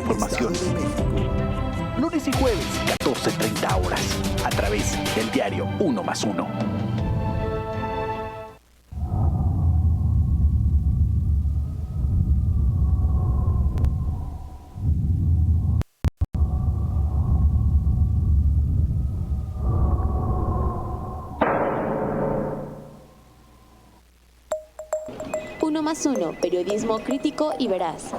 información. Lunes y jueves, 14:30 horas, a través del diario 1+1. Uno más uno, periodismo crítico y veraz.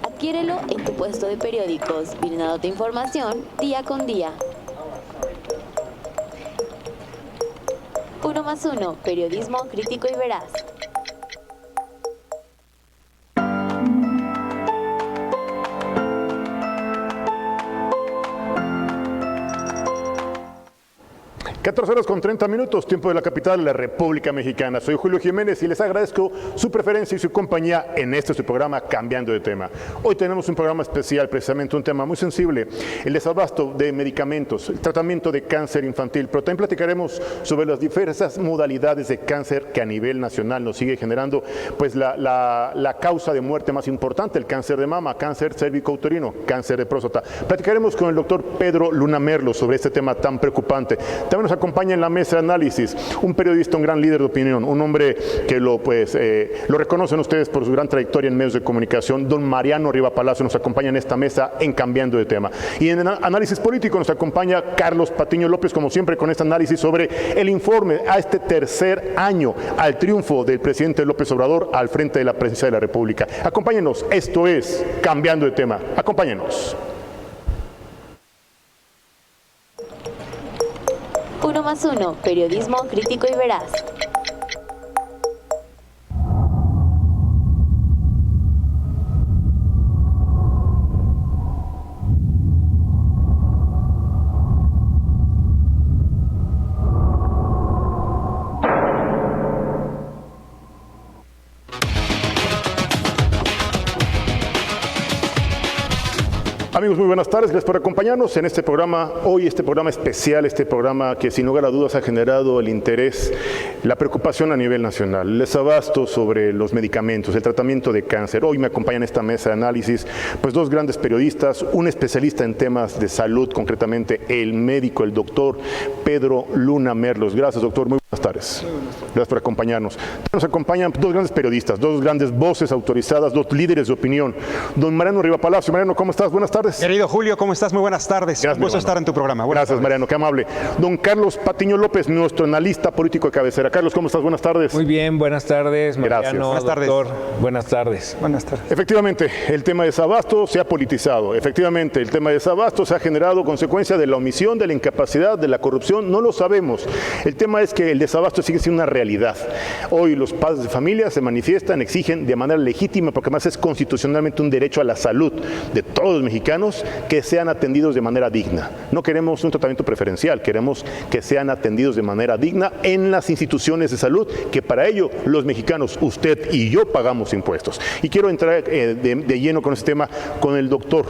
Adquiérelo en tu puesto de periódicos, brindándote información día con día. Uno más uno, periodismo crítico y veraz. (14:30), tiempo de la capital de la República Mexicana. Soy Julio Jiménez y les agradezco su preferencia y su compañía en este su programa Cambiando de Tema. Hoy tenemos un programa especial, precisamente un tema muy sensible, el desabasto de medicamentos, el tratamiento de cáncer infantil, pero también platicaremos sobre las diversas modalidades de cáncer que a nivel nacional nos sigue generando pues la causa de muerte más importante, el cáncer de mama, cáncer cérvico-uterino, cáncer de próstata. Platicaremos con el doctor Pedro Luna Merlo sobre este tema tan preocupante. También nos acompaña en la mesa de análisis un periodista, un gran líder de opinión, un hombre que lo reconocen ustedes por su gran trayectoria en medios de comunicación, don Mariano Riva Palacio, nos acompaña en esta mesa en Cambiando de Tema. Y en análisis político nos acompaña Carlos Patiño López, como siempre, con este análisis sobre el informe a este tercer año al triunfo del presidente López Obrador al frente de la presidencia de la República. Acompáñenos, esto es Cambiando de Tema. Acompáñenos. Uno más uno, periodismo crítico y veraz. Amigos, muy buenas tardes, gracias por acompañarnos en este programa, hoy este programa especial, este programa que sin lugar a dudas ha generado el interés, la preocupación a nivel nacional, el desabasto sobre los medicamentos, el tratamiento de cáncer. Hoy me acompañan en esta mesa de análisis pues dos grandes periodistas, un especialista en temas de salud, concretamente el médico, el doctor Pedro Luna Merlos. Gracias, doctor, muy buenas tardes. Gracias por acompañarnos. Nos acompañan dos grandes periodistas, dos grandes voces autorizadas, dos líderes de opinión. Don Mariano Riva Palacio. Mariano, ¿cómo estás? Buenas tardes. Querido Julio, ¿cómo estás? Muy buenas tardes. Gracias, un gusto estar en tu programa. Gracias, Mariano, qué amable. Don Carlos Patiño López, nuestro analista político de cabecera. Carlos, ¿cómo estás? Buenas tardes. Muy bien, buenas tardes, Mariano. Gracias. Buenas tardes. Doctor. Buenas tardes. Buenas tardes. Efectivamente, el tema de desabasto se ha politizado. Efectivamente, el tema de desabasto se ha generado consecuencia de la omisión, de la incapacidad, de la corrupción. No lo sabemos. El tema es que el desabasto sigue siendo una realidad. Hoy los padres de familia se manifiestan, exigen de manera legítima, porque además es constitucionalmente un derecho a la salud de todos los mexicanos, que sean atendidos de manera digna. No queremos un tratamiento preferencial, queremos que sean atendidos de manera digna en las instituciones de salud, que para ello los mexicanos, usted y yo, pagamos impuestos. Y quiero entrar de lleno con este tema con el doctor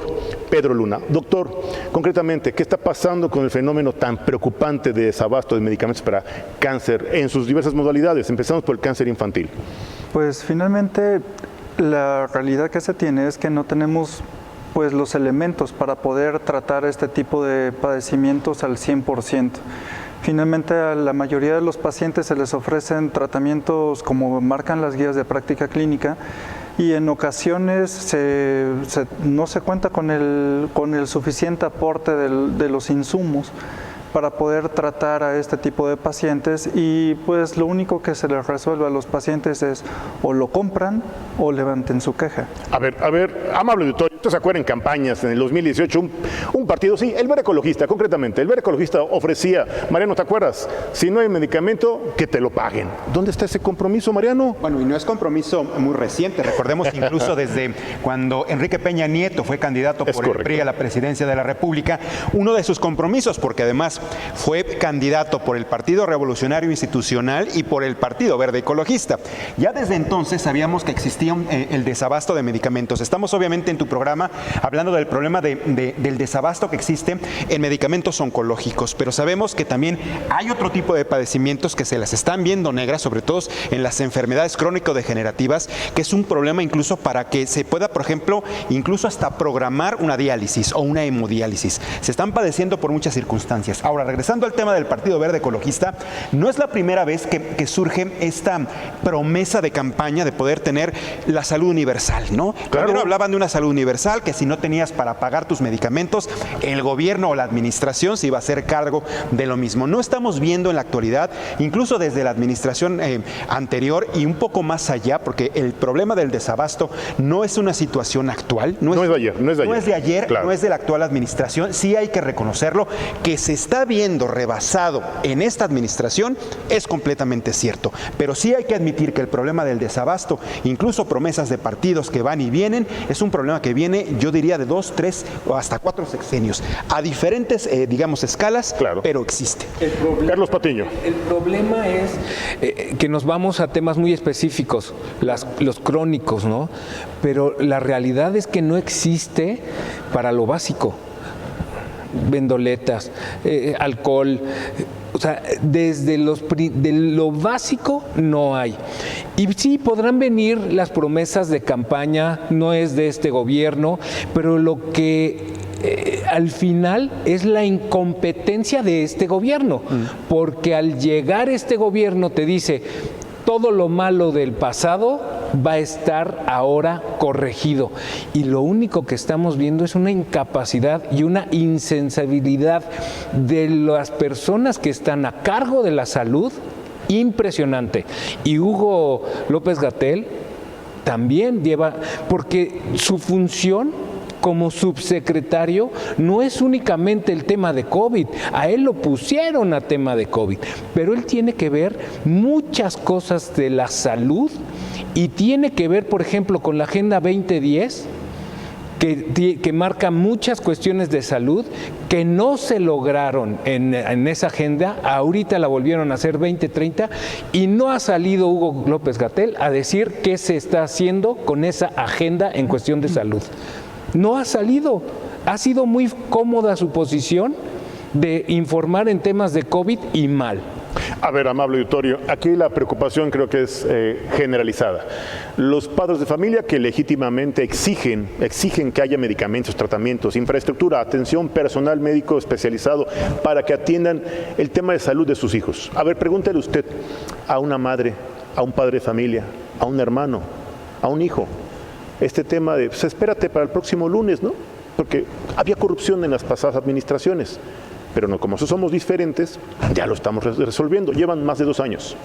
Pedro Luna. Doctor, concretamente, ¿qué está pasando con el fenómeno tan preocupante de desabasto de medicamentos para cáncer en sus diversas modalidades? Empezamos por el cáncer infantil. Pues finalmente la realidad que se tiene es que no tenemos pues los elementos para poder tratar este tipo de padecimientos al 100%. Finalmente a la mayoría de los pacientes se les ofrecen tratamientos como marcan las guías de práctica clínica, y en ocasiones no se cuenta con el suficiente aporte de los insumos para poder tratar a este tipo de pacientes, y pues lo único que se les resuelve a los pacientes es o lo compran o levanten su queja. A ver, amable auditorio, ¿usted se acuerda en campañas en el 2018 un partido, sí, el Verde Ecologista, concretamente, el Verde Ecologista ofrecía, Mariano, ¿te acuerdas? Si no hay medicamento, que te lo paguen. ¿Dónde está ese compromiso, Mariano? Bueno, y no es compromiso muy reciente, recordemos incluso desde cuando Enrique Peña Nieto fue candidato por el PRI a la presidencia de la República, uno de sus compromisos, porque además fue candidato por el Partido Revolucionario Institucional y por el Partido Verde Ecologista. Ya desde entonces sabíamos que existía el desabasto de medicamentos. Estamos obviamente en tu programa programa hablando del problema del desabasto que existe en medicamentos oncológicos, pero sabemos que también hay otro tipo de padecimientos que se las están viendo negras, sobre todo en las enfermedades crónico-degenerativas, que es un problema incluso para que se pueda, por ejemplo, incluso hasta programar una diálisis o una hemodiálisis. Se están padeciendo por muchas circunstancias. Ahora, regresando al tema del Partido Verde Ecologista, no es la primera vez que surge esta promesa de campaña de poder tener la salud universal, ¿no? Claro. Primero hablaban de una salud universal, que si no tenías para pagar tus medicamentos, el gobierno o la administración se iba a hacer cargo de lo mismo. No estamos viendo en la actualidad, incluso desde la administración anterior y un poco más allá, porque el problema del desabasto no es una situación actual, no es de ayer, claro. no es de la actual administración. Sí hay que reconocerlo, que se está viendo rebasado en esta administración es completamente cierto, pero sí hay que admitir que el problema del desabasto, incluso promesas de partidos que van y vienen, es un problema que viene, yo diría, de 2, 3 o hasta 4 sexenios, a diferentes, digamos, escalas, claro, pero existe. Carlos Patiño. El problema es que nos vamos a temas muy específicos, los crónicos, ¿no? Pero la realidad es que no existe para lo básico. Vendoletas, alcohol, o sea, desde de lo básico no hay. Y sí, podrán venir las promesas de campaña, no es de este gobierno, pero lo que al final es la incompetencia de este gobierno, porque al llegar este gobierno te dice, todo lo malo del pasado va a estar ahora corregido. Y lo único que estamos viendo es una incapacidad y una insensibilidad de las personas que están a cargo de la salud impresionante. Y Hugo López-Gatell también lleva, porque su función como subsecretario no es únicamente el tema de COVID, a él lo pusieron a tema de COVID, pero él tiene que ver muchas cosas de la salud y tiene que ver, por ejemplo, con la Agenda 2010, que marca muchas cuestiones de salud que no se lograron en esa agenda, ahorita la volvieron a hacer 2030 y no ha salido Hugo López-Gatell a decir qué se está haciendo con esa agenda en cuestión de salud. No ha salido, ha sido muy cómoda su posición de informar en temas de COVID y mal. A ver, amable auditorio, aquí la preocupación creo que es generalizada. Los padres de familia que legítimamente exigen que haya medicamentos, tratamientos, infraestructura, atención personal médico especializado para que atiendan el tema de salud de sus hijos. A ver, pregúntele usted a una madre, a un padre de familia, a un hermano, a un hijo, este tema de, pues espérate para el próximo lunes, ¿no? Porque había corrupción en las pasadas administraciones. Pero no, como somos diferentes, ya lo estamos resolviendo. Llevan más de 2 años.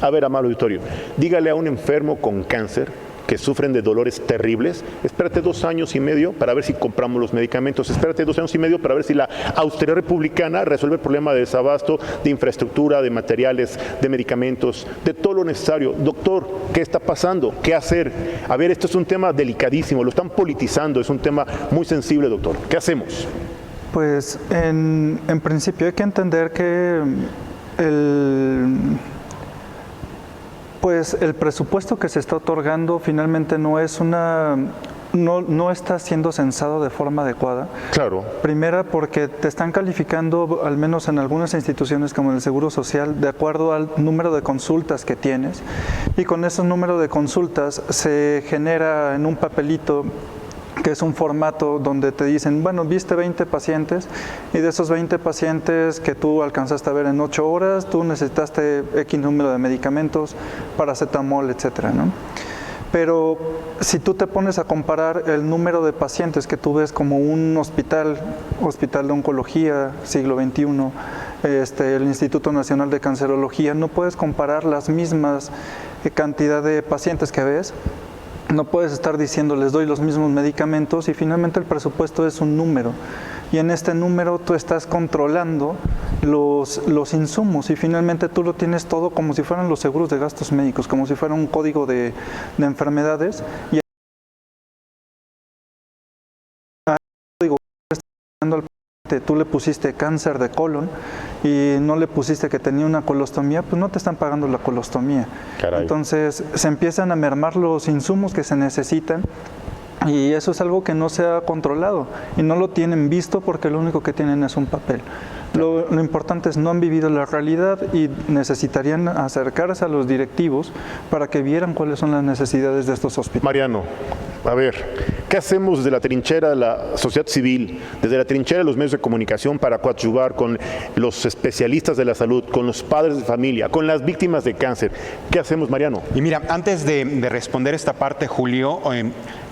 A ver, amable auditorio, dígale a un enfermo con cáncer que sufren de dolores terribles, espérate 2 años y medio para ver si compramos los medicamentos, espérate 2 años y medio para ver si la austeridad republicana resuelve el problema de desabasto, de infraestructura, de materiales, de medicamentos, de todo lo necesario. Doctor, ¿qué está pasando? ¿Qué hacer? A ver, esto es un tema delicadísimo, lo están politizando, es un tema muy sensible, doctor. ¿Qué hacemos? Pues en principio hay que entender que el presupuesto que se está otorgando finalmente no está siendo censado de forma adecuada. Claro. Primera, porque te están calificando, al menos en algunas instituciones como el Seguro Social, de acuerdo al número de consultas que tienes. Y con ese número de consultas se genera en un papelito, que es un formato donde te dicen, bueno, viste 20 pacientes y de esos 20 pacientes que tú alcanzaste a ver en 8 horas, tú necesitaste X número de medicamentos, paracetamol, etcétera, ¿no? Pero si tú te pones a comparar el número de pacientes que tú ves como un hospital de oncología, siglo XXI, el Instituto Nacional de Cancerología, no puedes comparar las mismas cantidad de pacientes que ves. No puedes estar diciendo, les doy los mismos medicamentos y finalmente el presupuesto es un número. Y en este número tú estás controlando los insumos y finalmente tú lo tienes todo como si fueran los seguros de gastos médicos, como si fuera un código de enfermedades. Y tú le pusiste cáncer de colon y no le pusiste que tenía una colostomía, pues no te están pagando la colostomía. Caray. Entonces se empiezan a mermar los insumos que se necesitan Y eso es algo que no se ha controlado y no lo tienen visto porque lo único que tienen es un papel. Lo importante es no han vivido la realidad y necesitarían acercarse a los directivos para que vieran cuáles son las necesidades de estos hospitales. Mariano, a ver, ¿qué hacemos desde la trinchera de la sociedad civil, desde la trinchera de los medios de comunicación para coadyuvar con los especialistas de la salud, con los padres de familia, con las víctimas de cáncer? ¿Qué hacemos, Mariano? Y mira, antes de responder esta parte, Julio,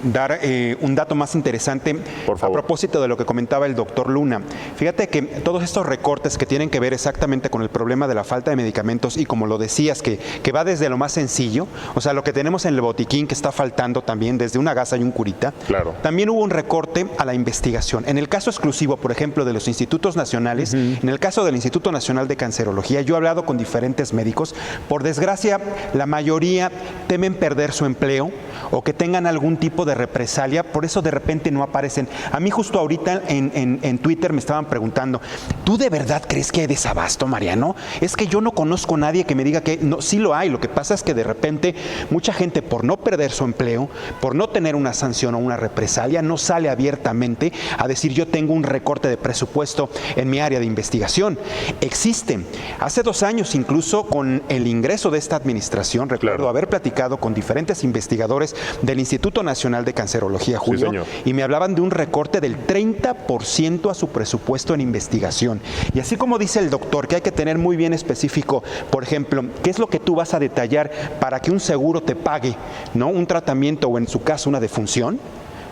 dar un dato más interesante Por favor. a propósito de lo que comentaba el doctor Luna. Fíjate que todos estos recortes que tienen que ver exactamente con el problema de la falta de medicamentos y como lo decías, que va desde lo más sencillo, o sea, lo que tenemos en el botiquín que está faltando también, desde una gasa y un curita. Claro. También hubo un recorte a la investigación. En el caso exclusivo, por ejemplo, de los institutos nacionales, en el caso del Instituto Nacional de Cancerología, yo he hablado con diferentes médicos. Por desgracia, la mayoría temen perder su empleo o que tengan algún tipo de represalia, por eso de repente no aparecen. A mí justo ahorita en Twitter me estaban preguntando, ¿tú de verdad crees que hay desabasto, Mariano? Es que yo no conozco a nadie que me diga que no, sí lo hay. Lo que pasa es que de repente mucha gente, por no perder su empleo, por no tener una sanción o una represalia, no sale abiertamente a decir yo tengo un recorte de presupuesto en mi área de investigación. Existen. Hace 2 años incluso con el ingreso de esta administración, recuerdo haber platicado con diferentes investigadores del Instituto Nacional de Cancerología, Julio, y me hablaban de un recorte del 30% a su presupuesto en investigación. Y así como dice el doctor, que hay que tener muy bien específico, por ejemplo, qué es lo que tú vas a detallar para que un seguro te pague, ¿no? Un tratamiento o en su caso una defunción,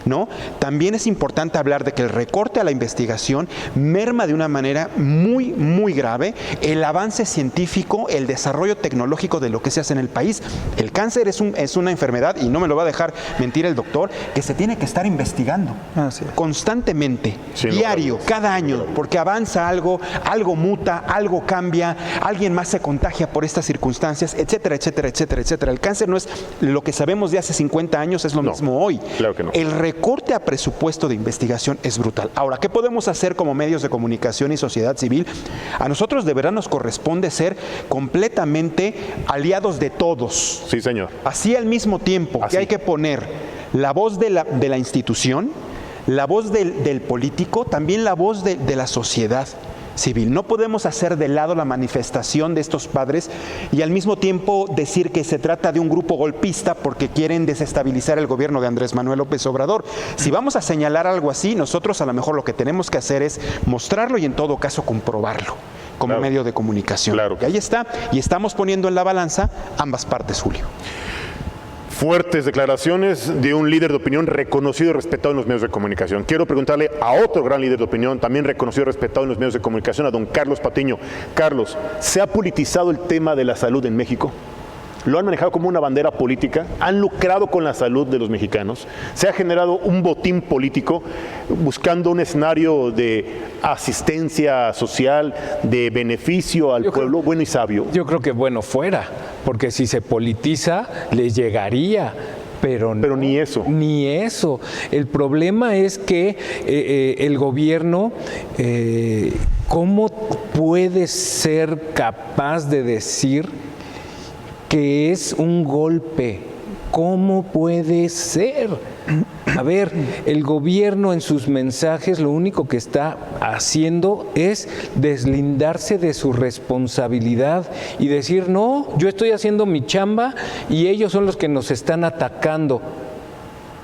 ¿no? También es importante hablar de que el recorte a la investigación merma de una manera muy, muy grave el avance científico, el desarrollo tecnológico de lo que se hace en el país. El cáncer es una enfermedad, y no me lo va a dejar mentir el doctor, que se tiene que estar investigando constantemente, diario, cada año, porque avanza algo, algo muta, algo cambia, alguien más se contagia por estas circunstancias, etcétera, etcétera, etcétera, etcétera. El cáncer no es lo que sabemos de hace 50 años, es lo mismo hoy. Claro que no. El recorte a presupuesto de investigación es brutal. Ahora, ¿qué podemos hacer como medios de comunicación y sociedad civil? A nosotros de verdad nos corresponde ser completamente aliados de todos. Sí, señor. Así al mismo tiempo que hay que poner la voz de la institución, la voz del político, también la voz de la sociedad civil. No podemos hacer de lado la manifestación de estos padres y al mismo tiempo decir que se trata de un grupo golpista porque quieren desestabilizar el gobierno de Andrés Manuel López Obrador. Si vamos a señalar algo así, nosotros a lo mejor lo que tenemos que hacer es mostrarlo y en todo caso comprobarlo como medio de comunicación. Claro. Y ahí está, y estamos poniendo en la balanza ambas partes, Julio. Fuertes declaraciones de un líder de opinión reconocido y respetado en los medios de comunicación. Quiero preguntarle a otro gran líder de opinión, también reconocido y respetado en los medios de comunicación, a don Carlos Patiño. Carlos, ¿se ha politizado el tema de la salud en México? ¿Lo han manejado como una bandera política? ¿Han lucrado con la salud de los mexicanos? ¿Se ha generado un botín político buscando un escenario de asistencia social, de beneficio al pueblo bueno y sabio? Yo creo que bueno fuera, porque si se politiza, les llegaría. Pero ni eso. Ni eso. El problema es que el gobierno, ¿cómo puede ser capaz de decir que es un golpe? ¿Cómo puede ser? A ver, el gobierno en sus mensajes lo único que está haciendo es deslindarse de su responsabilidad y decir, no, yo estoy haciendo mi chamba y ellos son los que nos están atacando.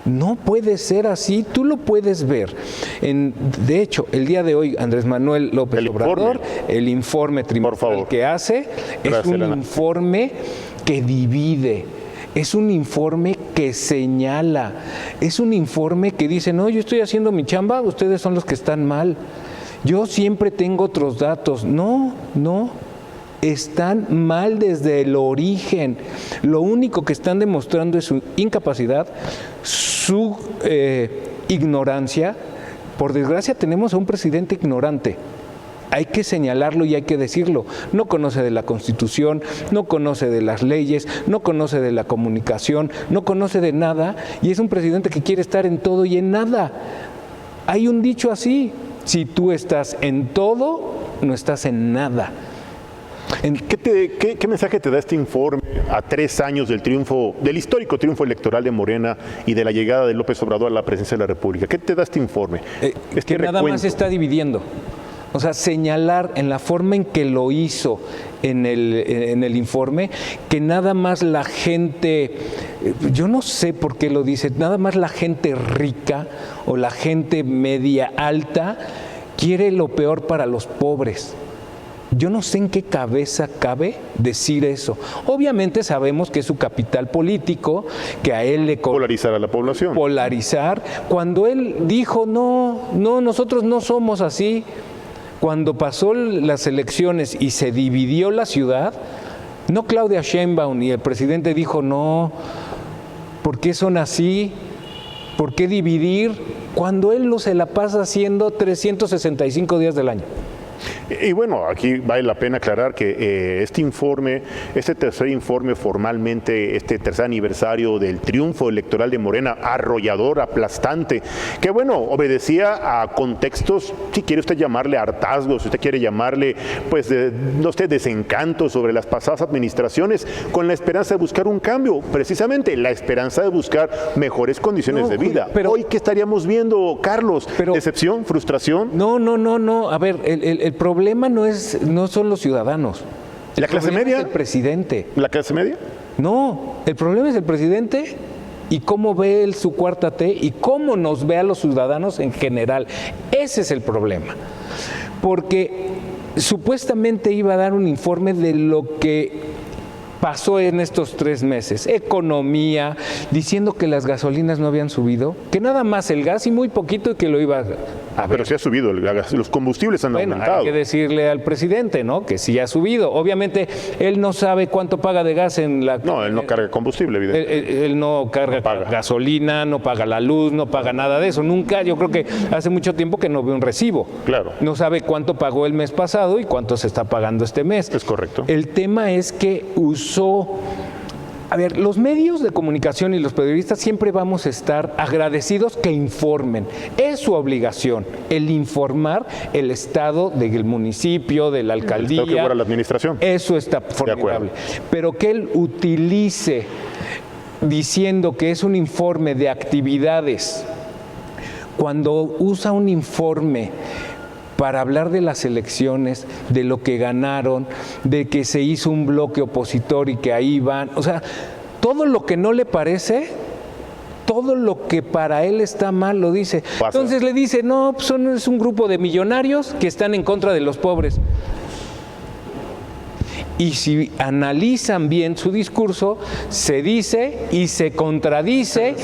No puede ser así, tú lo puedes ver. De hecho, el día de hoy, Andrés Manuel López Obrador, el informe trimestral que hace, es un informe que divide. Es un informe que señala, es un informe que dice, no, yo estoy haciendo mi chamba, ustedes son los que están mal. Yo siempre tengo otros datos. No, están mal desde el origen. Lo único que están demostrando es su incapacidad, su ignorancia. Por desgracia tenemos a un presidente ignorante. Hay que señalarlo y hay que decirlo. No conoce de la Constitución, no conoce de las leyes, no conoce de la comunicación, no conoce de nada y es un presidente que quiere estar en todo y en nada. Hay un dicho así, si tú estás en todo, no estás en nada. ¿Qué mensaje te da este informe a 3 años del triunfo, del histórico triunfo electoral de Morena y de la llegada de López Obrador a la presidencia de la República. ¿Qué te da este informe? Que nada más está dividiendo. O sea, señalar en la forma en que lo hizo en el informe, que nada más la gente, yo no sé por qué lo dice, nada más la gente rica o la gente media alta quiere lo peor para los pobres. Yo no sé en qué cabeza cabe decir eso. Obviamente sabemos que es su capital político, que a él le... Polarizar a la población. Polarizar. Cuando él dijo, no, nosotros no somos así. Cuando pasó las elecciones y se dividió la ciudad, no Claudia Sheinbaum ni el presidente dijo, no, ¿por qué son así? ¿Por qué dividir? Cuando él se la pasa haciendo 365 días del año. Y bueno, aquí vale la pena aclarar que este informe, este tercer informe formalmente, este tercer aniversario del triunfo electoral de Morena, arrollador, aplastante, que bueno, obedecía a contextos, si quiere usted llamarle hartazgos, si usted quiere llamarle, pues, no sé, desencanto sobre las pasadas administraciones, con la esperanza de buscar un cambio, precisamente la esperanza de buscar mejores condiciones de vida. Pero, hoy, ¿qué estaríamos viendo, Carlos? ¿Decepción? ¿Frustración? No. A ver, el problema no son los ciudadanos. ¿La clase media? Es el presidente. ¿La clase media? No, el problema es el presidente y cómo ve él su cuarta T y cómo nos ve a los ciudadanos en general. Ese es el problema. Porque supuestamente iba a dar un informe de lo que pasó en estos 3 meses, economía, diciendo que las gasolinas no habían subido, que nada más el gas y muy poquito y que lo iba a ver. Pero sí ha subido, los combustibles han aumentado. Hay que decirle al presidente, ¿no?, que sí ha subido. Obviamente, él no sabe cuánto paga de gas en la... No, él no carga combustible, evidentemente. Él no carga gasolina, no paga la luz, no paga nada de eso. Nunca, yo creo que hace mucho tiempo que no ve un recibo. Claro. No sabe cuánto pagó el mes pasado y cuánto se está pagando este mes. Es correcto. El tema es que a ver, los medios de comunicación y los periodistas siempre vamos a estar agradecidos que informen. Es su obligación el informar el estado del municipio, de la alcaldía. Que fuera la administración. Eso está formidable. Pero que él utilice diciendo que es un informe de actividades, cuando usa un informe para hablar de las elecciones, de lo que ganaron, de que se hizo un bloque opositor y que ahí van, o sea, todo lo que no le parece, todo lo que para él está mal lo dice. Entonces le dice, no, pues es un grupo de millonarios que están en contra de los pobres. Y si analizan bien su discurso, se dice y se contradice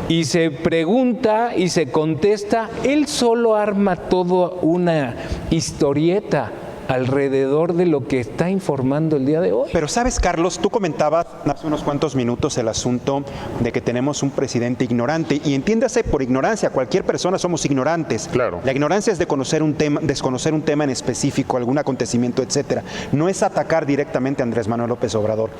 y se pregunta y se contesta. Él solo arma toda una historieta alrededor de lo que está informando el día de hoy. Pero sabes, Carlos, tú comentabas hace unos cuantos minutos el asunto de que tenemos un presidente ignorante, y entiéndase por ignorancia, cualquier persona somos ignorantes. Claro. La ignorancia es desconocer un tema en específico, algún acontecimiento, etcétera. No es atacar directamente a Andrés Manuel López Obrador.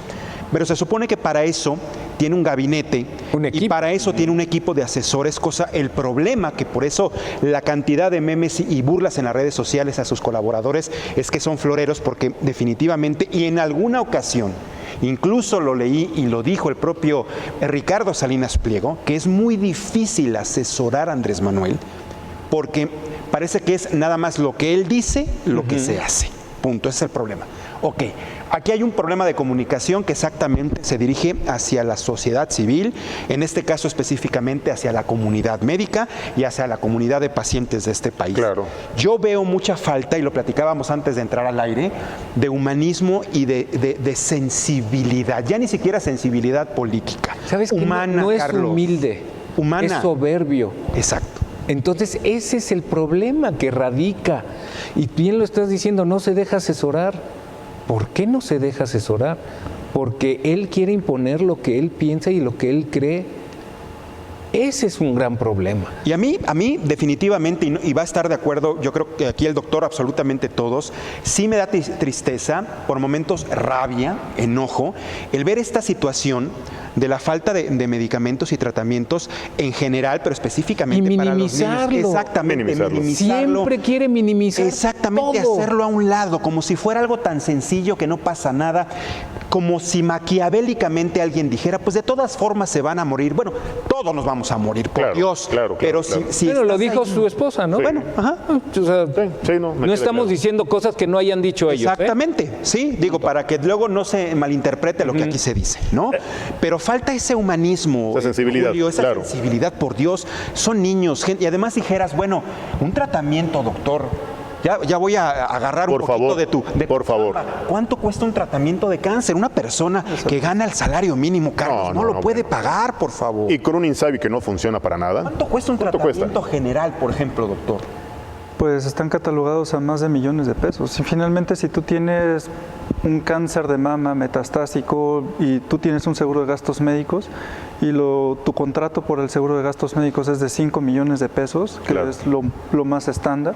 Pero se supone que para eso tiene un gabinete, y para eso tiene un equipo de asesores, el problema que por eso la cantidad de memes y burlas en las redes sociales a sus colaboradores es que son floreros, porque definitivamente, y en alguna ocasión, incluso lo leí y lo dijo el propio Ricardo Salinas Pliego, que es muy difícil asesorar a Andrés Manuel, porque parece que es nada más lo que él dice, lo que se hace. Punto, ese es el problema. Ok, aquí hay un problema de comunicación que exactamente se dirige hacia la sociedad civil, en este caso específicamente hacia la comunidad médica y hacia la comunidad de pacientes de este país. Claro. Yo veo mucha falta, y lo platicábamos antes de entrar al aire, de humanismo y de sensibilidad, ya ni siquiera sensibilidad política. ¿Sabes qué? Humana, no es Carlos. Humilde, Humana. es soberbio. Exacto. Entonces, ese es el problema que radica. Y bien lo estás diciendo, no se deja asesorar. ¿Por qué no se deja asesorar? Porque él quiere imponer lo que él piensa y lo que él cree. Ese es un gran problema. Y a mí definitivamente, y va a estar de acuerdo, yo creo que aquí el doctor, absolutamente todos, sí me da tristeza, por momentos rabia, enojo, el ver esta situación de la falta de medicamentos y tratamientos en general, pero específicamente para los niños. Exactamente, minimizarlo. Siempre quiere minimizar exactamente, todo. Hacerlo a un lado, como si fuera algo tan sencillo que no pasa nada. como si maquiavélicamente alguien dijera, pues de todas formas se van a morir. Bueno, todos nos vamos a morir, por Dios. Pero Pero lo dijo su esposa, ¿no? Sí. Bueno, o sea, no estamos diciendo cosas que no hayan dicho ellos. Exactamente, sí, digo, para que luego no se malinterprete lo que aquí se dice, ¿no? Pero falta ese humanismo, esa sensibilidad, Julio, esa sensibilidad, por Dios, son niños, gente, y además dijeras, bueno, un tratamiento, doctor. Ya voy a agarrar un poquito de tu... Por favor. ¿Cuánto cuesta un tratamiento de cáncer? Una persona que gana el salario mínimo, Carlos, no lo puede pagar, por favor. Y con un Insabi que no funciona para nada. ¿Cuánto cuesta un tratamiento general, por ejemplo, doctor? Pues están catalogados a más de millones de pesos. Y finalmente, si tú tienes un cáncer de mama metastásico y tú tienes un seguro de gastos médicos y tu contrato por el seguro de gastos médicos es de 5 millones de pesos, que es lo más estándar,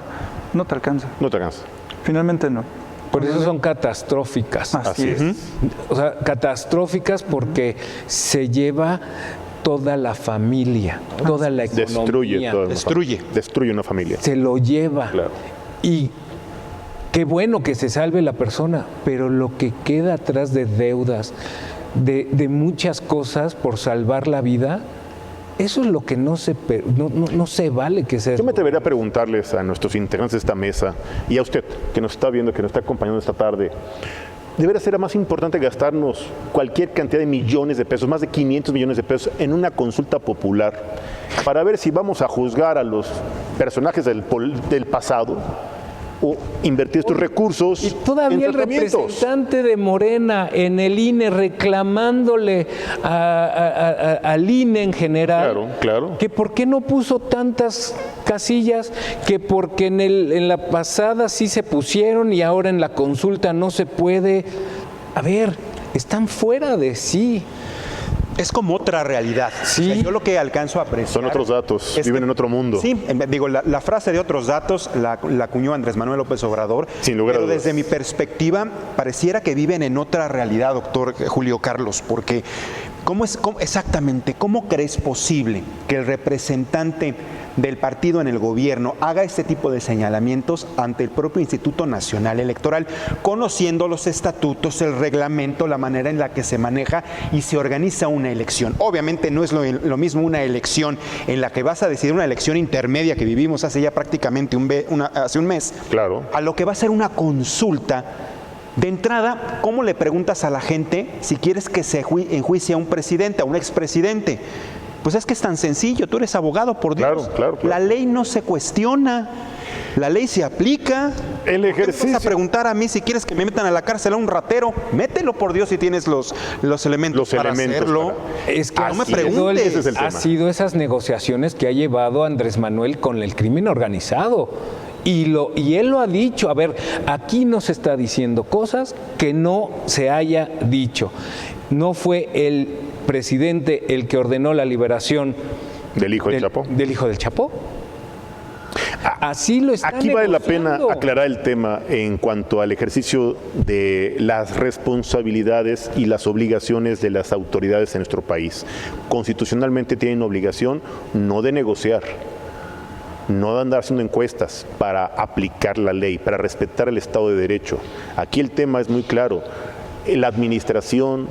no te alcanza. No te alcanza. Finalmente no. Por eso son catastróficas. Así es. O sea, catastróficas porque se lleva toda la familia, toda la economía. Destruye una familia. Se lo lleva. Claro. Y qué bueno que se salve la persona, pero lo que queda atrás de deudas, de muchas cosas por salvar la vida, eso es lo que no se vale que sea. Yo me atrevería a preguntarles a nuestros integrantes de esta mesa y a usted que nos está viendo, que nos está acompañando esta tarde, ¿debería ser más importante gastarnos cualquier cantidad de millones de pesos, más de 500 millones de pesos, en una consulta popular para ver si vamos a juzgar a los personajes del pasado o invertir estos recursos y todavía en tratamientos? El representante de Morena en el INE reclamándole al INE en general que por qué no puso tantas casillas, que porque en la pasada sí se pusieron y ahora en la consulta no se puede. A ver, están fuera de sí. Es como otra realidad. Sí. O sea, yo lo que alcanzo a apreciar... Son otros datos, viven en otro mundo. Sí, digo, la frase de otros datos la acuñó Andrés Manuel López Obrador. Sin lugar a dudas. Pero desde mi perspectiva, pareciera que viven en otra realidad, doctor Julio Carlos, porque exactamente, ¿cómo crees posible que el representante del partido en el gobierno haga este tipo de señalamientos ante el propio Instituto Nacional Electoral, conociendo los estatutos, el reglamento, la manera en la que se maneja y se organiza una elección? Obviamente no es lo mismo una elección en la que vas a decidir, una elección intermedia que vivimos hace ya prácticamente hace un mes, a lo que va a ser una consulta. De entrada, ¿cómo le preguntas a la gente si quieres que se enjuicie a un presidente, a un expresidente? Pues es que es tan sencillo, tú eres abogado, por Dios. Claro. La ley no se cuestiona, la ley se aplica. El ejercicio. ¿Qué me vas a preguntar a mí si quieres que me metan a la cárcel a un ratero? Mételo, por Dios, si tienes los elementos para hacerlo. Es que no me preguntes. Ese es el tema. Ha sido esas negociaciones que ha llevado Andrés Manuel con el crimen organizado. Y él lo ha dicho. A ver, aquí no se está diciendo cosas que no se haya dicho. No fue el presidente el que ordenó la liberación del hijo del Chapo. Del hijo del Chapo. Así lo está Aquí vale la pena aclarar el tema en cuanto al ejercicio de las responsabilidades y las obligaciones de las autoridades en nuestro país. Constitucionalmente tienen obligación no de negociar, no de andar haciendo encuestas para aplicar la ley, para respetar el Estado de Derecho. Aquí el tema es muy claro. La administración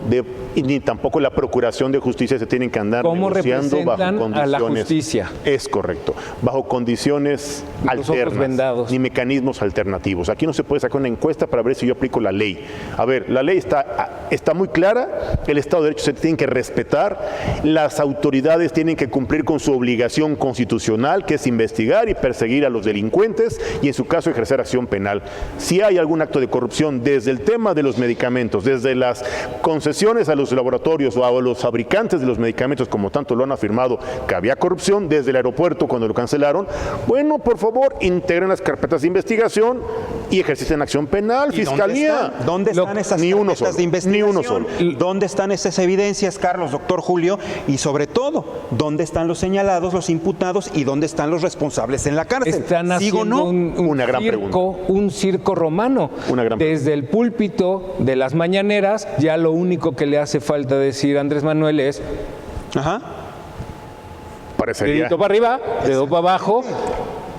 ni tampoco la procuración de justicia se tienen que andar negociando bajo condiciones. A la justicia. Es correcto, bajo condiciones alternas, ni mecanismos alternativos. Aquí no se puede sacar una encuesta para ver si yo aplico la ley. A ver, la ley está muy clara, el Estado de Derecho se tiene que respetar, las autoridades tienen que cumplir con su obligación constitucional, que es investigar y perseguir a los delincuentes y en su caso ejercer acción penal. Si hay algún acto de corrupción desde el tema de los medicamentos, desde las concesiones a los laboratorios o a los fabricantes de los medicamentos, como tanto lo han afirmado, que había corrupción desde el aeropuerto cuando lo cancelaron, bueno, por favor, integren las carpetas de investigación y ejerciten acción penal, fiscalía. ¿Dónde están esas carpetas de investigación? Ni uno solo. ¿Dónde están esas evidencias, Carlos, doctor Julio? Y sobre todo, ¿dónde están los señalados, los imputados y dónde están los responsables en la cárcel? Están haciendo un circo romano. Desde el púlpito de las mañaneras, ya lo único que le hace falta decir a Andrés Manuel es dedito para arriba, dedo para abajo,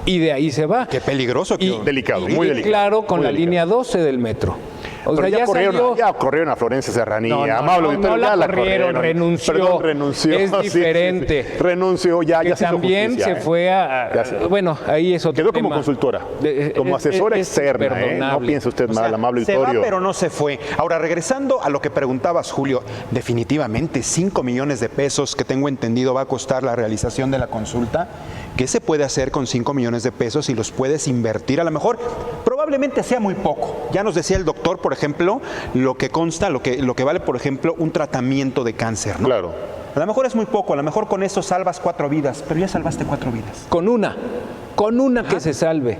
y de ahí se va. Qué peligroso. Delicado, muy delicado. Claro, con la línea 12 del metro. O sea, ya salió... corrieron a Florencia Serranía, No, amable auditorio, no ya la corrieron, renunció. Perdón, renunció. Es diferente. Sí. Renunció, ya que se hizo también justicia, se fue a... Bueno, ahí es otro Quedó tema. como consultora, como asesora externa, No piense usted mal, amable se auditorio. va, pero no se fue. Ahora, regresando a lo que preguntabas, Julio, definitivamente 5 millones de pesos, que tengo entendido va a costar la realización de la consulta. ¿Qué se puede hacer con 5 millones de pesos si los puedes invertir? A lo mejor probablemente sea muy poco. Ya nos decía el doctor, por ejemplo, lo que consta, lo que vale, por ejemplo, un tratamiento de cáncer, ¿no? Claro. A lo mejor es muy poco, a lo mejor con eso salvas 4 vidas, pero ya salvaste 4 vidas. Con una que se salve.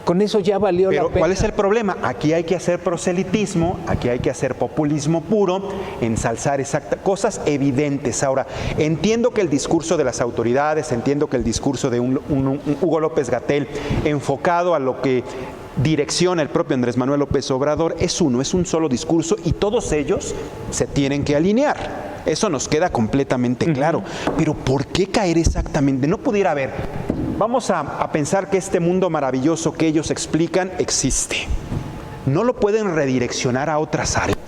Con eso ya valió la Pero pena. ¿cuál es el problema? Aquí hay que hacer proselitismo, aquí hay que hacer populismo puro, ensalzar cosas evidentes. Ahora, entiendo que el discurso de las autoridades, entiendo que el discurso de un Hugo López-Gatell, enfocado a lo que direcciona el propio Andrés Manuel López Obrador, es un solo discurso y todos ellos se tienen que alinear. Eso nos queda completamente claro. Pero ¿por qué caer exactamente? No pudiera haber. Vamos a pensar que este mundo maravilloso que ellos explican existe. No lo pueden redireccionar a otras áreas,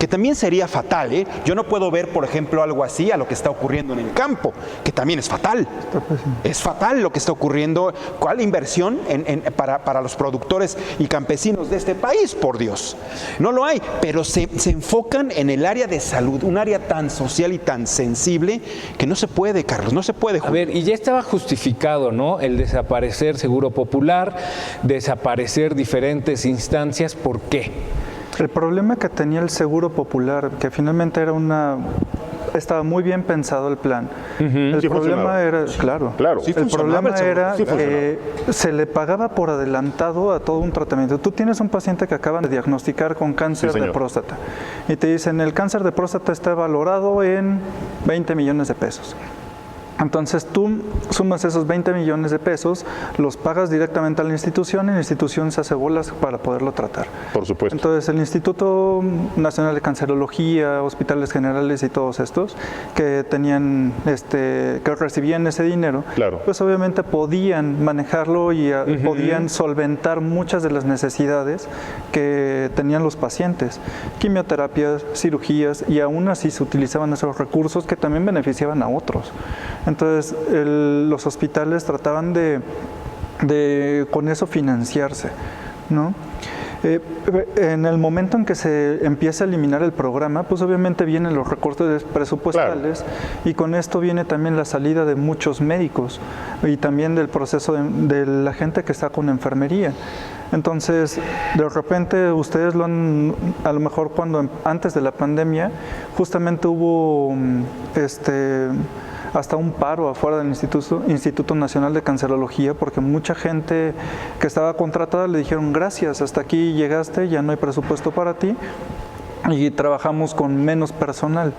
que también sería fatal, ¿eh? Yo no puedo ver, por ejemplo, algo así a lo que está ocurriendo en el campo, que también es fatal. Es fatal lo que está ocurriendo. ¿Cuál inversión para los productores y campesinos de este país? Por Dios. No lo hay, pero se enfocan en el área de salud, un área tan social y tan sensible que no se puede, Carlos, no se puede. A ver, y ya estaba justificado, ¿no? El desaparecer Seguro Popular, desaparecer diferentes instancias. ¿Por qué? El problema que tenía el Seguro Popular, que finalmente estaba muy bien pensado el plan. El problema era, claro, sí el problema era sí que se le pagaba por adelantado a todo un tratamiento. Tú tienes un paciente que acaban de diagnosticar con cáncer de próstata y te dicen, el cáncer de próstata está valorado en 20 millones de pesos. Entonces tú sumas esos 20 millones de pesos, los pagas directamente a la institución y la institución se hace bolas para poderlo tratar. Por supuesto. Entonces el Instituto Nacional de Cancerología, hospitales generales y todos estos que tenían, que recibían ese dinero, claro, pues obviamente podían manejarlo y podían solventar muchas de las necesidades que tenían los pacientes, quimioterapias, cirugías, y aún así se utilizaban esos recursos que también beneficiaban a otros. Entonces, los hospitales trataban de con eso financiarse, ¿no? En el momento en que se empieza a eliminar el programa, pues obviamente vienen los recortes presupuestales, claro, y con esto viene también la salida de muchos médicos y también del proceso de la gente que está con enfermería. Entonces, de repente ustedes lo han, a lo mejor antes de la pandemia, justamente hubo hasta un paro afuera del Instituto Nacional de Cancerología, porque mucha gente que estaba contratada le dijeron, gracias, hasta aquí llegaste, ya no hay presupuesto para ti, y trabajamos con menos personal.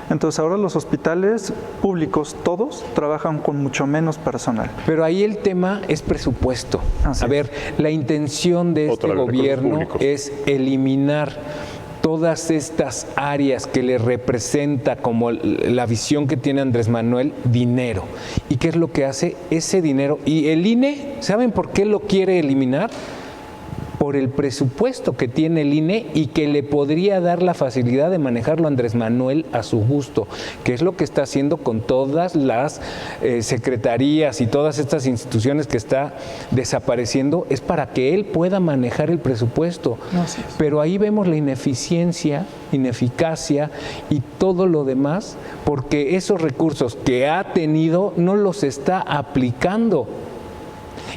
Entonces ahora los hospitales públicos, todos, trabajan con mucho menos personal. Pero ahí el tema es presupuesto. A ver, la intención de este gobierno es eliminar todas estas áreas que le representa como la visión que tiene Andrés Manuel, dinero. ¿Y qué es lo que hace ese dinero? Y el INE, ¿saben por qué lo quiere eliminar? Por el presupuesto que tiene el INE y que le podría dar la facilidad de manejarlo Andrés Manuel a su gusto, que es lo que está haciendo con todas las secretarías y todas estas instituciones que está desapareciendo, es para que él pueda manejar el presupuesto. Pero ahí vemos la ineficiencia, ineficacia y todo lo demás, porque esos recursos que ha tenido no los está aplicando.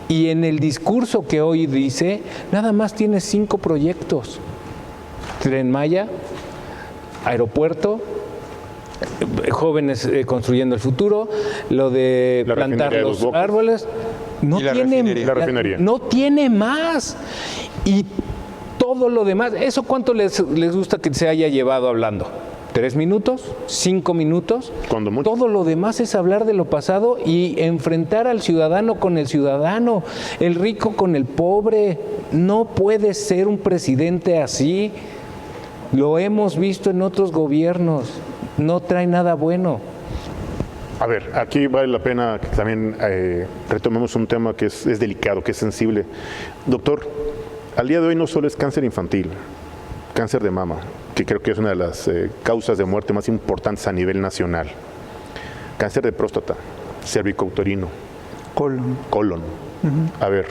Y en el discurso que hoy dice, nada más tiene 5 proyectos. Tren Maya, aeropuerto, jóvenes construyendo el futuro, lo de plantar los árboles. No tiene, la refinería. No tiene más. Y todo lo demás, ¿eso cuánto les gusta que se haya llevado hablando? 3 minutos, 5 minutos. Cuando mucho. Todo lo demás es hablar de lo pasado y enfrentar al ciudadano con el ciudadano, el rico con el pobre. No puede ser un presidente así. Lo hemos visto en otros gobiernos. No trae nada bueno. A ver, aquí vale la pena que también retomemos un tema que es delicado, que es sensible. Doctor, al día de hoy no solo es cáncer infantil. cáncer de mama, que creo que es una de las causas de muerte más importantes a nivel nacional. Cáncer de próstata, cervicouterino, colon. A ver,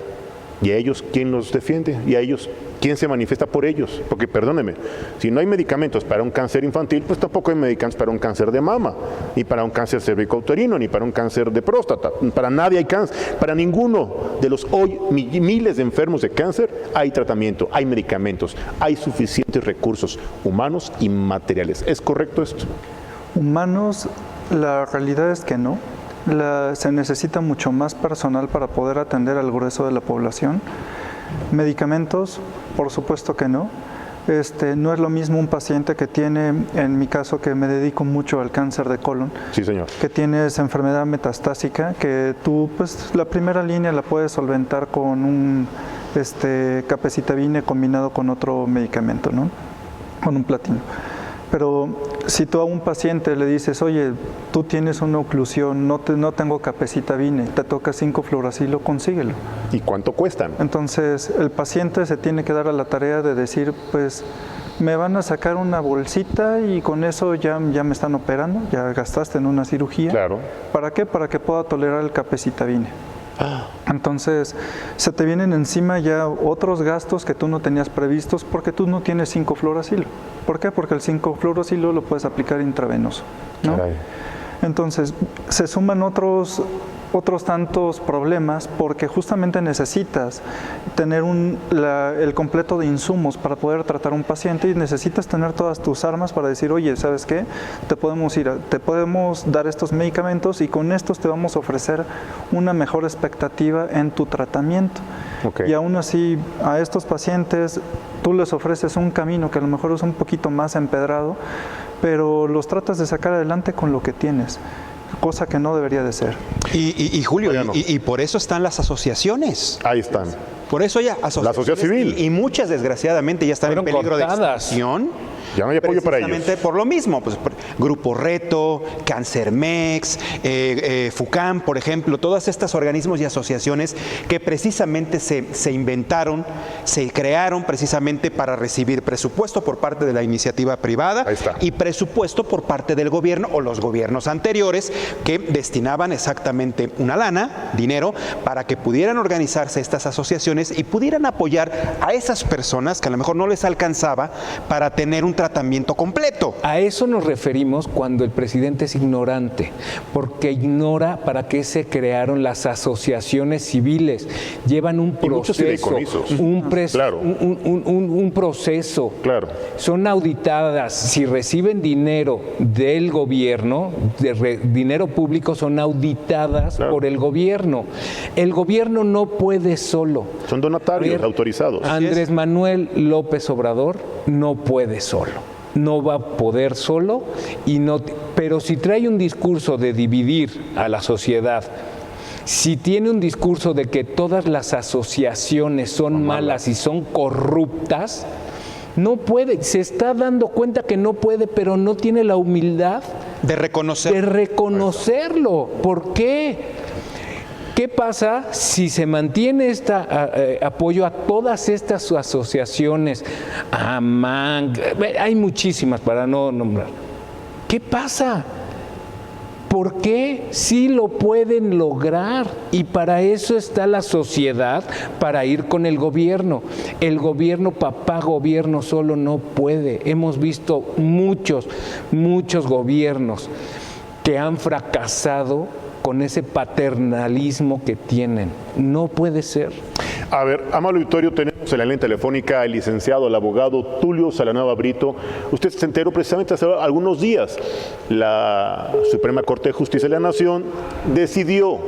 ¿y a ellos quién los defiende? ¿Y a ellos quién se manifiesta por ellos? Porque perdóneme, si no hay medicamentos para un cáncer infantil, pues tampoco hay medicamentos para un cáncer de mama, ni para un cáncer cervicouterino, ni para un cáncer de próstata. Para nadie hay cáncer. Para ninguno de los hoy miles de enfermos de cáncer hay tratamiento, hay medicamentos, hay suficientes recursos humanos y materiales. ¿Es correcto esto? Humanos, la realidad es que no. Se necesita mucho más personal para poder atender al grueso de la población. Medicamentos, por supuesto que no. No es lo mismo un paciente que tiene, en mi caso que me dedico mucho al cáncer de colon, sí, señor, que tiene esa enfermedad metastásica, que tú, pues la primera línea la puedes solventar con un capecitabine combinado con otro medicamento, ¿no? Con un platino. Pero si tú a un paciente le dices, oye, tú tienes una oclusión, no tengo capecitabine, te toca 5-fluoracilo, consíguelo. ¿Y cuánto cuestan? Entonces, el paciente se tiene que dar a la tarea de decir, pues, me van a sacar una bolsita y con eso ya me están operando, ya gastaste en una cirugía. Claro. ¿Para qué? Para que pueda tolerar el capecitabine. Entonces, se te vienen encima ya otros gastos que tú no tenías previstos porque tú no tienes 5-fluoracilo. ¿Por qué? Porque el 5-fluoracilo lo puedes aplicar intravenoso, ¿no? Caray. Entonces, se suman otros tantos problemas porque justamente necesitas tener el completo de insumos para poder tratar a un paciente y necesitas tener todas tus armas para decir, oye, ¿sabes qué? Te podemos dar estos medicamentos y con estos te vamos a ofrecer una mejor expectativa en tu tratamiento. Okay. Y aún así, a estos pacientes tú les ofreces un camino que a lo mejor es un poquito más empedrado, pero los tratas de sacar adelante con lo que tienes, cosa que no debería de ser. Y Julio, y por eso están las asociaciones. Ahí están. Por eso ya asociaciones. La sociedad civil. Y muchas, desgraciadamente, ya están en peligro de extinción. Ya no hay apoyo para ellos. Precisamente por lo mismo, pues, Grupo Reto, Cancermex, FUCAM, por ejemplo, todos estos organismos y asociaciones que precisamente se inventaron, se crearon precisamente para recibir presupuesto por parte de la iniciativa privada y presupuesto por parte del gobierno o los gobiernos anteriores que destinaban exactamente una lana, dinero, para que pudieran organizarse estas asociaciones y pudieran apoyar a esas personas que a lo mejor no les alcanzaba para tener un tratamiento completo. A eso nos referimos cuando el presidente es ignorante, porque ignora para qué se crearon las asociaciones civiles. Llevan un proceso, un proceso. Claro. Son auditadas. Si reciben dinero del gobierno, dinero público, son auditadas por el gobierno. El gobierno no puede solo. Son donatarios autorizados. Andrés Manuel López Obrador no puede solo. No va a poder solo, pero si trae un discurso de dividir a la sociedad, si tiene un discurso de que todas las asociaciones son malas y son corruptas, no puede, se está dando cuenta que no puede, pero no tiene la humildad de reconocerlo. ¿Por qué? ¿Qué pasa si se mantiene este apoyo a todas estas asociaciones? Hay muchísimas para no nombrar. ¿Qué pasa? ¿Por qué sí lo pueden lograr? Y para eso está la sociedad, para ir con el gobierno. El gobierno, papá gobierno solo no puede. Hemos visto muchos gobiernos que han fracasado con ese paternalismo que tienen. No puede ser. A ver, amable auditorio, tenemos en la línea telefónica al licenciado, el abogado Tulio Salanueva Brito. Usted se enteró precisamente hace algunos días. La Suprema Corte de Justicia de la Nación decidió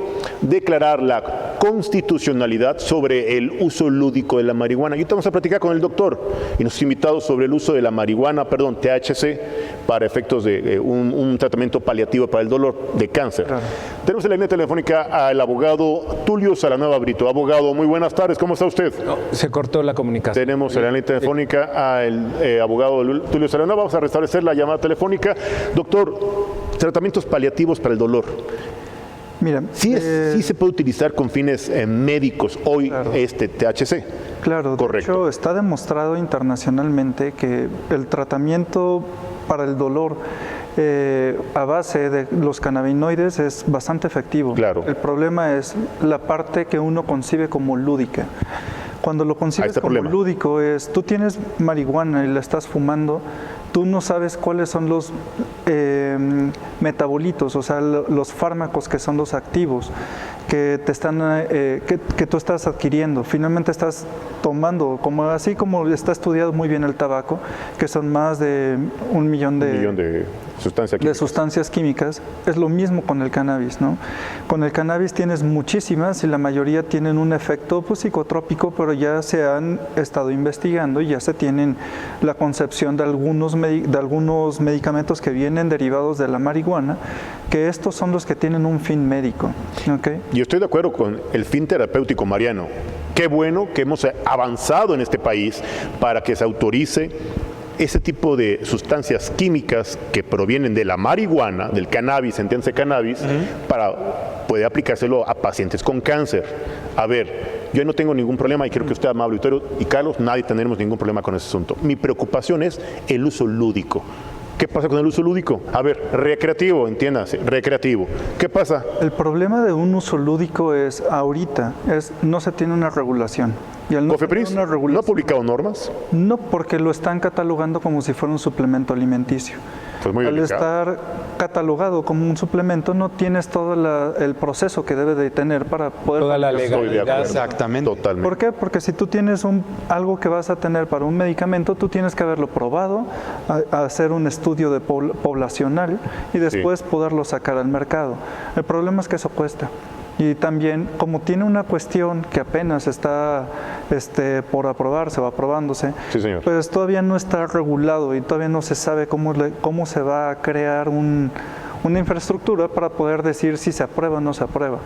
declarar la constitucionalidad sobre el uso lúdico de la marihuana. Y ahorita vamos a platicar con el doctor y nuestros invitados sobre el uso de la marihuana, THC, para efectos de un tratamiento paliativo para el dolor de cáncer. Claro. Tenemos en la línea telefónica al abogado Tulio Salanueva Brito. Abogado, muy buenas tardes, ¿cómo está usted? No, se cortó la comunicación. Tenemos en la línea telefónica al abogado Tulio Salanueva. Vamos a restablecer la llamada telefónica. Doctor, tratamientos paliativos para el dolor. Mira, Sí se puede utilizar con fines médicos hoy, claro. este THC. Claro, de Correcto. hecho está demostrado internacionalmente que el tratamiento para el dolor a base de los cannabinoides es bastante efectivo. Claro. El problema es la parte que uno concibe como lúdica. Cuando lo concibes como problema. lúdico es, tú tienes marihuana y la estás fumando, tú no sabes cuáles son los metabolitos, o sea, los fármacos que son los activos que te están, que tú estás adquiriendo. Finalmente estás tomando, así como está estudiado muy bien el tabaco, que son más de un millón de sustancias químicas, es lo mismo con el cannabis, ¿no? Con el cannabis tienes muchísimas y la mayoría tienen un efecto psicotrópico, pero ya se han estado investigando y ya se tienen la concepción de algunos medicamentos que vienen derivados de la marihuana, que estos son los que tienen un fin médico, ¿okay? Yo estoy de acuerdo con el fin terapéutico, Mariano. Qué bueno que hemos avanzado en este país para que se autorice ese tipo de sustancias químicas que provienen de la marihuana, del cannabis, entiéndase cannabis, para poder aplicárselo a pacientes con cáncer. A ver, yo no tengo ningún problema y creo que usted, amable auditorio, y Carlos, nadie tendremos ningún problema con ese asunto. Mi preocupación es el uso lúdico. ¿Qué pasa con el uso lúdico? A ver, recreativo, entiéndase, recreativo. ¿Qué pasa? El problema de un uso lúdico es, ahorita, no se tiene una regulación. Y al no ¿COFEPRIS tener una no ha regulación, publicado normas? no, porque lo están catalogando como si fuera un suplemento alimenticio. Pues muy Al delicado. estar catalogado como un suplemento, no tienes todo el proceso que debe de tener para poder... Toda la Estoy de legalidad. acuerdo. Exactamente. Totalmente. ¿Por qué? Porque si tú tienes algo que vas a tener para un medicamento, tú tienes que haberlo probado, hacer un estudio de poblacional y después poderlo sacar al mercado. El problema es que eso cuesta. Y también, como tiene una cuestión que apenas está por aprobarse o aprobándose, Sí, señor. pues todavía no está regulado y todavía no se sabe cómo se va a crear una infraestructura para poder decir si se aprueba o no se aprueba.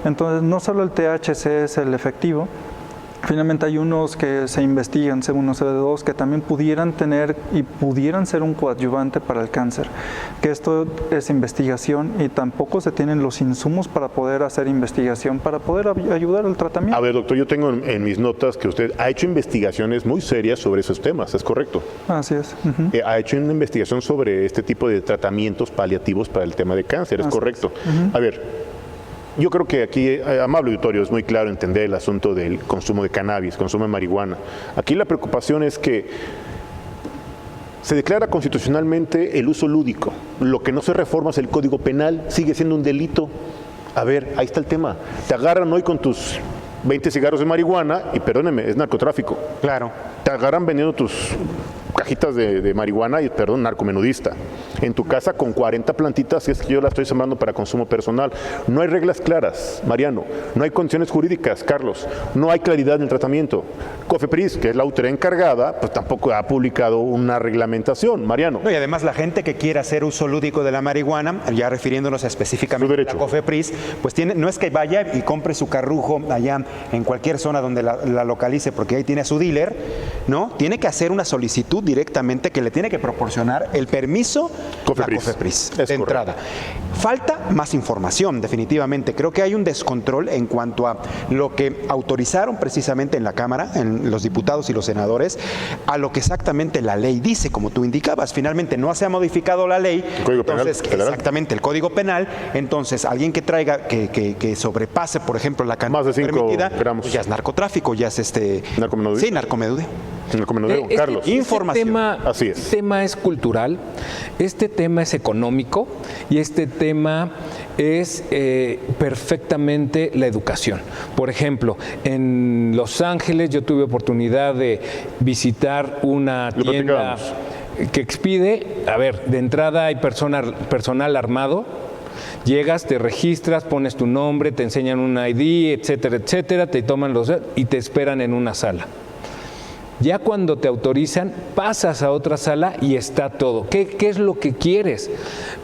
Entonces, no solo el THC es el efectivo, finalmente hay unos que se investigan, según los CBD2, que también pudieran tener y pudieran ser un coadyuvante para el cáncer. Que esto es investigación y tampoco se tienen los insumos para poder hacer investigación, para poder ayudar al tratamiento. A ver, doctor, yo tengo en mis notas que usted ha hecho investigaciones muy serias sobre esos temas, ¿es correcto? Así es. Ujú. Ha hecho una investigación sobre este tipo de tratamientos paliativos para el tema de cáncer, ¿es Así correcto? A ver, yo creo que aquí, amable auditorio, es muy claro entender el asunto del consumo de cannabis, consumo de marihuana. Aquí la preocupación es que se declara constitucionalmente el uso lúdico. Lo que no se reforma es el Código Penal, sigue siendo un delito. A ver, ahí está el tema. Te agarran hoy con tus 20 cigarros de marihuana y perdóneme, es narcotráfico. Claro. Te agarran vendiendo tus cajitas de marihuana y, perdón, narcomenudista. En tu casa con 40 plantitas, si es que yo la estoy sembrando para consumo personal. No hay reglas claras, Mariano. No hay condiciones jurídicas, Carlos. No hay claridad en el tratamiento. COFEPRIS, que es la autoridad encargada, pues tampoco ha publicado una reglamentación, Mariano. No, y además la gente que quiera hacer uso lúdico de la marihuana, ya refiriéndonos específicamente a la COFEPRIS, pues no es que vaya y compre su carrujo allá en cualquier zona donde la localice, porque ahí tiene a su dealer, ¿no? Tiene que hacer una solicitud directamente que le tiene que proporcionar el permiso COFEPRIS. la COFEPRIS Es de entrada. Falta más información, definitivamente. Creo que hay un descontrol en cuanto a lo que autorizaron precisamente en la Cámara, en los diputados y los senadores, a lo que exactamente la ley dice, como tú indicabas. Finalmente no se ha modificado la ley, Código Penal Federal. exactamente el Código Penal. Entonces, alguien que traiga, que sobrepase, por ejemplo, la cantidad Más de 5 permitida, gramos. pues ya es narcotráfico, ya es ¿Narcomenudeo? Sí, narcomenudeo. Carlos. Información. Así es. Este tema es cultural, este tema es económico y este tema es perfectamente la educación. Por ejemplo, en Los Ángeles yo tuve oportunidad de visitar una Lo tienda platicábamos. que expide, a ver, de entrada hay personal armado. Llegas, te registras, pones tu nombre, te enseñan un ID, etcétera, etcétera, te toman y te esperan en una sala. Ya cuando te autorizan, pasas a otra sala y está todo. ¿Qué es lo que quieres?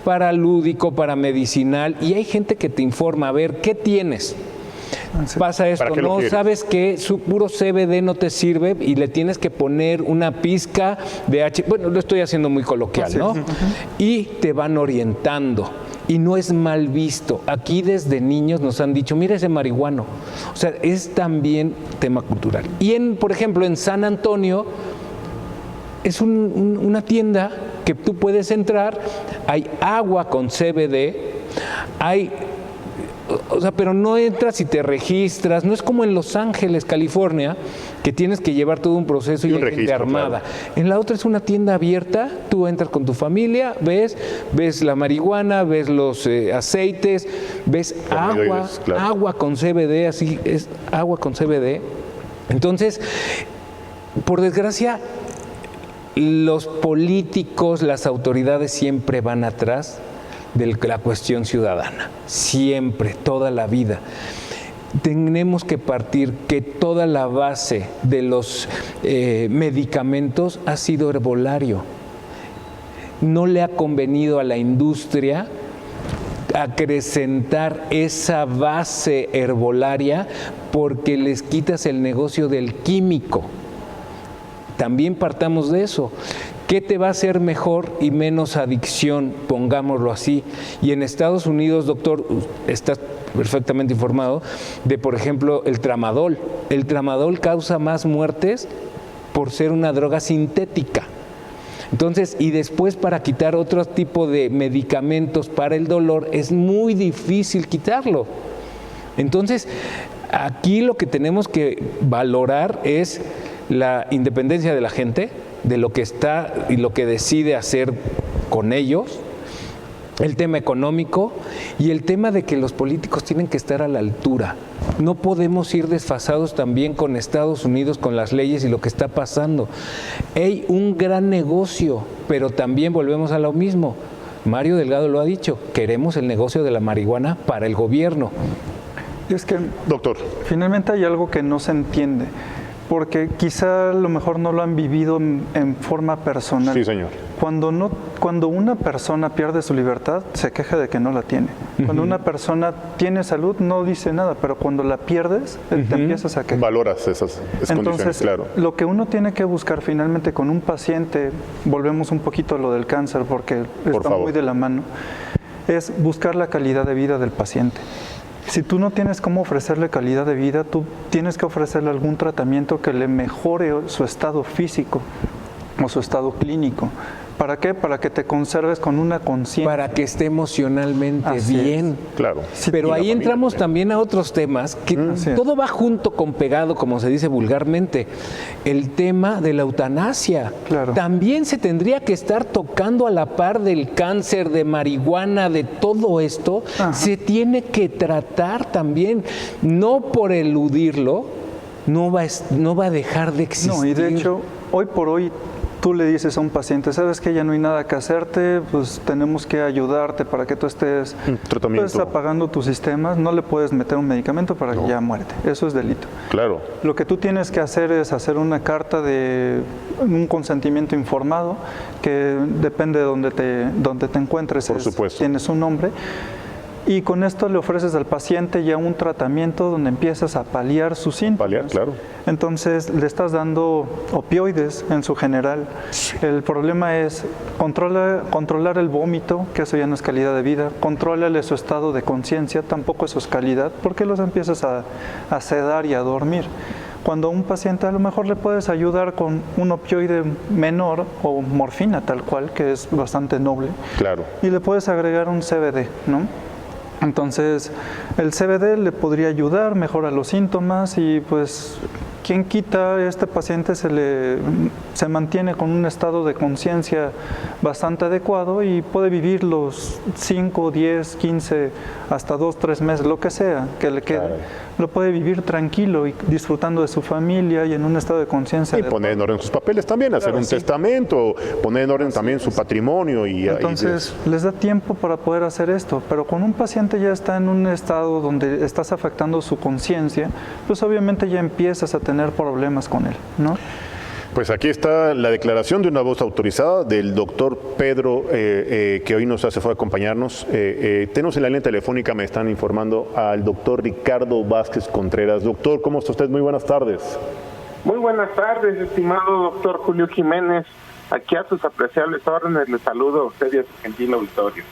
Para lúdico, para medicinal. Y hay gente que te informa, a ver, ¿qué tienes? pasa esto, ¿Para qué lo no quieres? sabes que su puro CBD no te sirve y le tienes que poner una pizca de bueno, lo estoy haciendo muy coloquial, ¿no? Y te van orientando. Y no es mal visto. Aquí desde niños nos han dicho, mira ese marihuano. O sea, es también tema cultural. Y por ejemplo, en San Antonio es una tienda que tú puedes entrar, hay agua con CBD, pero no entras y te registras, no es como en Los Ángeles, California, que tienes que llevar todo un proceso y un hay gente registro, armada. claro. En la otra es una tienda abierta, tú entras con tu familia, ves la marihuana, ves los aceites, ves Cannabinoides, claro. agua con CBD, así es agua con CBD. Entonces, por desgracia, los políticos, las autoridades siempre van atrás de la cuestión ciudadana, siempre, toda la vida. Tenemos que partir que toda la base de los medicamentos ha sido herbolario. No le ha convenido a la industria acrecentar esa base herbolaria porque les quitas el negocio del químico. También partamos de eso. ¿Qué te va a hacer mejor y menos adicción? Pongámoslo así. Y en Estados Unidos, doctor, estás perfectamente informado de, por ejemplo, el tramadol. El tramadol causa más muertes por ser una droga sintética. Entonces, y después para quitar otro tipo de medicamentos para el dolor, es muy difícil quitarlo. Entonces, aquí lo que tenemos que valorar es la independencia de la gente, de lo que está y lo que decide hacer con ellos, el tema económico y el tema de que los políticos tienen que estar a la altura. No podemos ir desfasados también con Estados Unidos, con las leyes y lo que está pasando. Hay un gran negocio, pero también volvemos a lo mismo. Mario Delgado lo ha dicho, queremos el negocio de la marihuana para el gobierno. Y es que, Doctor, finalmente hay algo que no se entiende, porque quizá a lo mejor no lo han vivido en forma personal. sí, señor. Cuando una persona pierde su libertad, se queja de que no la tiene. Cuando una persona tiene salud, no dice nada, pero cuando la pierdes, te empiezas a quejar. Valoras esas condiciones, Entonces, claro. lo que uno tiene que buscar finalmente con un paciente, volvemos un poquito a lo del cáncer, porque está favor. muy de la mano, es buscar la calidad de vida del paciente. Si tú no tienes cómo ofrecerle calidad de vida, tú tienes que ofrecerle algún tratamiento que le mejore su estado físico o su estado clínico. ¿Para qué? Para que te conserves con una conciencia. Para que esté emocionalmente Así bien. Claro. Pero Y la ahí familia entramos también. también a otros temas, que Así es. todo va junto con pegado, como se dice vulgarmente. El tema de la eutanasia. Claro. También se tendría que estar tocando a la par del cáncer, de marihuana, de todo esto. Ajá. Se tiene que tratar también, no por eludirlo, no va a dejar de existir. No, y de hecho, hoy por hoy, tú le dices a un paciente, sabes que ya no hay nada que hacerte, pues tenemos que ayudarte para que tú estés Un tratamiento. pues, apagando tus sistemas, no le puedes meter un medicamento para que ya muerte, eso es delito. Claro. Lo que tú tienes que hacer es hacer una carta de un consentimiento informado, que depende de donde te encuentres, Por supuesto. tienes un nombre. Y con esto le ofreces al paciente ya un tratamiento donde empiezas a paliar sus síntomas. Paliar, claro. Entonces le estás dando opioides en su general. El problema es controlar el vómito, que eso ya no es calidad de vida. Contrólale su estado de conciencia, tampoco eso es calidad, porque los empiezas a sedar y a dormir. Cuando a un paciente a lo mejor le puedes ayudar con un opioide menor o morfina tal cual, que es bastante noble, Claro. y le puedes agregar un CBD, ¿no? Entonces, el CBD le podría ayudar, mejora los síntomas y pues, ¿quién quita? Este paciente se mantiene con un estado de conciencia bastante adecuado y puede vivir los 5, 10, 15, hasta 2, 3 meses, lo que sea que le quede. Claro. Lo puede vivir tranquilo y disfrutando de su familia y en un estado de conciencia. Y poner en orden sus papeles también, hacer Claro, un sí. testamento, poner en orden también su patrimonio. Entonces, les da tiempo para poder hacer esto, pero cuando un paciente ya está en un estado donde estás afectando su conciencia, pues obviamente ya empiezas a tener problemas con él, ¿no? Pues aquí está la declaración de una voz autorizada del doctor Pedro, que hoy nos hace favor de acompañarnos. Tenemos en la línea telefónica, me están informando, al doctor Ricardo Vázquez Contreras. Doctor, ¿cómo está usted? Muy buenas tardes. Muy buenas tardes, estimado doctor Julio Jiménez. Aquí a sus apreciables órdenes le saludo a usted y a su gentil auditorio.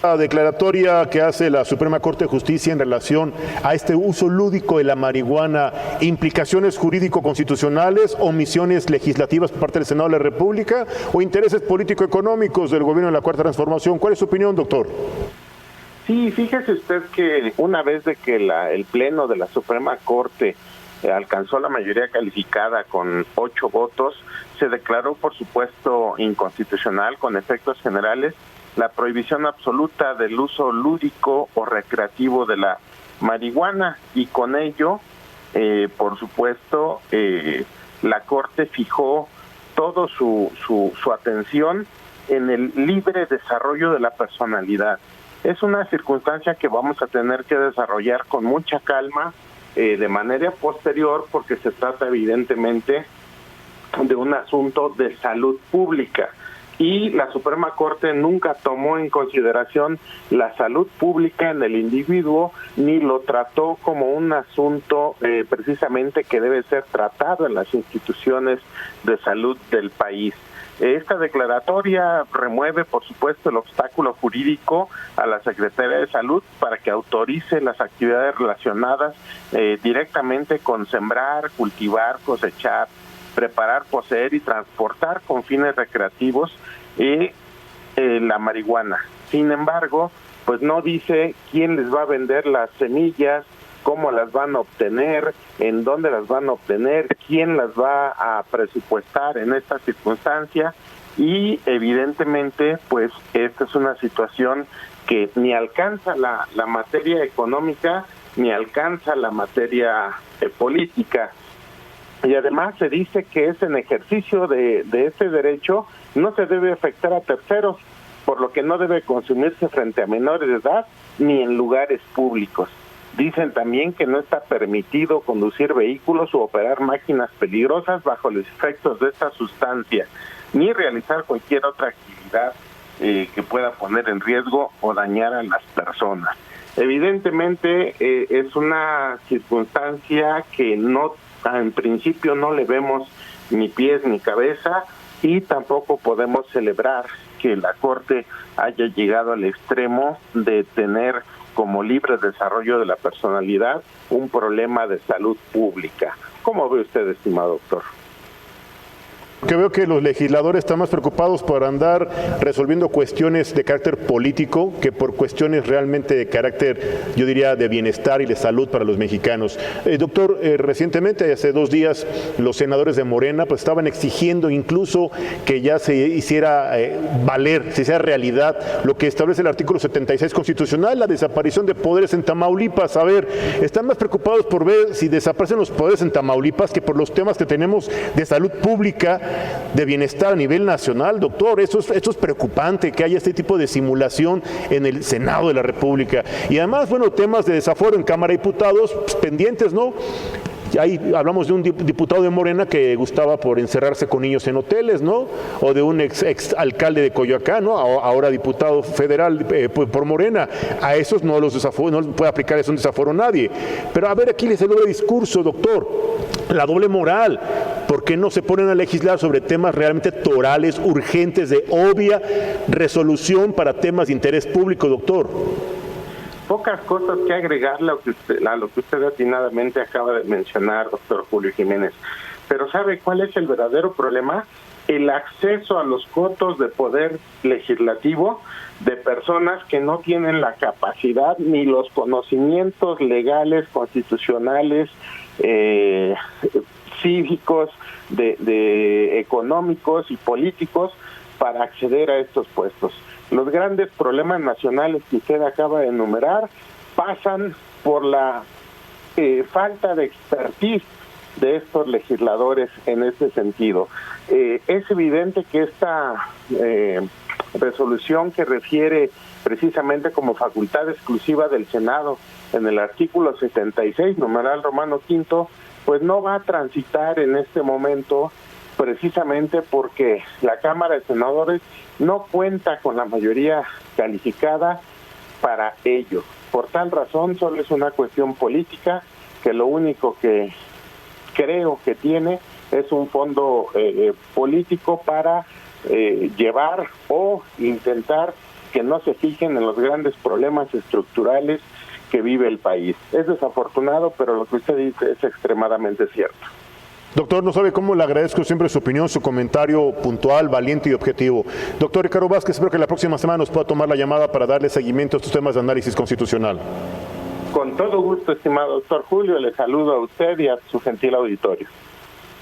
La declaratoria que hace la Suprema Corte de Justicia en relación a este uso lúdico de la marihuana, implicaciones jurídico-constitucionales, omisiones legislativas por parte del Senado de la República o intereses político-económicos del gobierno de la Cuarta Transformación. ¿Cuál es su opinión, doctor? Sí, fíjese usted que una vez de que el Pleno de la Suprema Corte alcanzó la mayoría calificada con 8 votos, se declaró, por supuesto, inconstitucional con efectos generales la prohibición absoluta del uso lúdico o recreativo de la marihuana, y con ello, por supuesto, la Corte fijó todo su atención en el libre desarrollo de la personalidad. Es una circunstancia que vamos a tener que desarrollar con mucha calma de manera posterior, porque se trata evidentemente de un asunto de salud pública. Y la Suprema Corte nunca tomó en consideración la salud pública en el individuo, ni lo trató como un asunto precisamente que debe ser tratado en las instituciones de salud del país. Esta declaratoria remueve, por supuesto, el obstáculo jurídico a la Secretaría de Salud para que autorice las actividades relacionadas directamente con sembrar, cultivar, cosechar, preparar, poseer y transportar con fines recreativos la marihuana. Sin embargo, pues no dice quién les va a vender las semillas, cómo las van a obtener, en dónde las van a obtener, quién las va a presupuestar en esta circunstancia, y evidentemente pues esta es una situación que ni alcanza la materia económica ni alcanza la materia política. Y además se dice que es en ejercicio de ese derecho, no se debe afectar a terceros, por lo que no debe consumirse frente a menores de edad ni en lugares públicos. Dicen también que no está permitido conducir vehículos u operar máquinas peligrosas bajo los efectos de esta sustancia, ni realizar cualquier otra actividad que pueda poner en riesgo o dañar a las personas. Evidentemente es una circunstancia que no, en principio no le vemos ni pies ni cabeza, y tampoco podemos celebrar que la Corte haya llegado al extremo de tener como libre desarrollo de la personalidad un problema de salud pública. ¿Cómo ve usted, estimado doctor? Que veo que los legisladores están más preocupados por andar resolviendo cuestiones de carácter político que por cuestiones realmente de carácter, yo diría, de bienestar y de salud para los mexicanos. Doctor, recientemente, hace 2 días, los senadores de Morena pues estaban exigiendo incluso que ya se hiciera valer, se hiciera realidad lo que establece el artículo 76 constitucional, la desaparición de poderes en Tamaulipas. A ver, están más preocupados por ver si desaparecen los poderes en Tamaulipas que por los temas que tenemos de salud pública, de bienestar a nivel nacional. Doctor, esto es preocupante que haya este tipo de simulación en el Senado de la República. Y además, bueno, temas de desaforo en Cámara de Diputados pues, pendientes, ¿no? Ahí hablamos de un diputado de Morena que gustaba por encerrarse con niños en hoteles, ¿no? O de un ex alcalde de Coyoacán, ¿no? Ahora diputado federal por Morena. A esos no los desaforo, no puede aplicar eso un desaforo nadie. Pero a ver, aquí les el doble discurso, doctor. La doble moral. ¿Por qué no se ponen a legislar sobre temas realmente torales, urgentes, de obvia resolución para temas de interés público, doctor? Pocas cosas que agregarle a lo que usted atinadamente acaba de mencionar, doctor Julio Jiménez. Pero ¿sabe cuál es el verdadero problema? El acceso a los cotos de poder legislativo de personas que no tienen la capacidad ni los conocimientos legales, constitucionales, cívicos, de económicos y políticos para acceder a estos puestos. Los grandes problemas nacionales que usted acaba de enumerar pasan por la falta de expertise de estos legisladores en ese sentido. Es evidente que esta resolución que refiere precisamente como facultad exclusiva del Senado en el artículo 76, numeral romano quinto, pues no va a transitar en este momento, precisamente porque la Cámara de Senadores no cuenta con la mayoría calificada para ello. Por tal razón, solo es una cuestión política, que lo único que creo que tiene es un fondo político para llevar o intentar que no se fijen en los grandes problemas estructurales que vive el país. Es desafortunado, pero lo que usted dice es extremadamente cierto. Doctor, no sabe cómo le agradezco siempre su opinión, su comentario puntual, valiente y objetivo. Doctor Ricardo Vázquez, espero que la próxima semana nos pueda tomar la llamada para darle seguimiento a estos temas de análisis constitucional. Con todo gusto, estimado doctor Julio, le saludo a usted y a su gentil auditorio.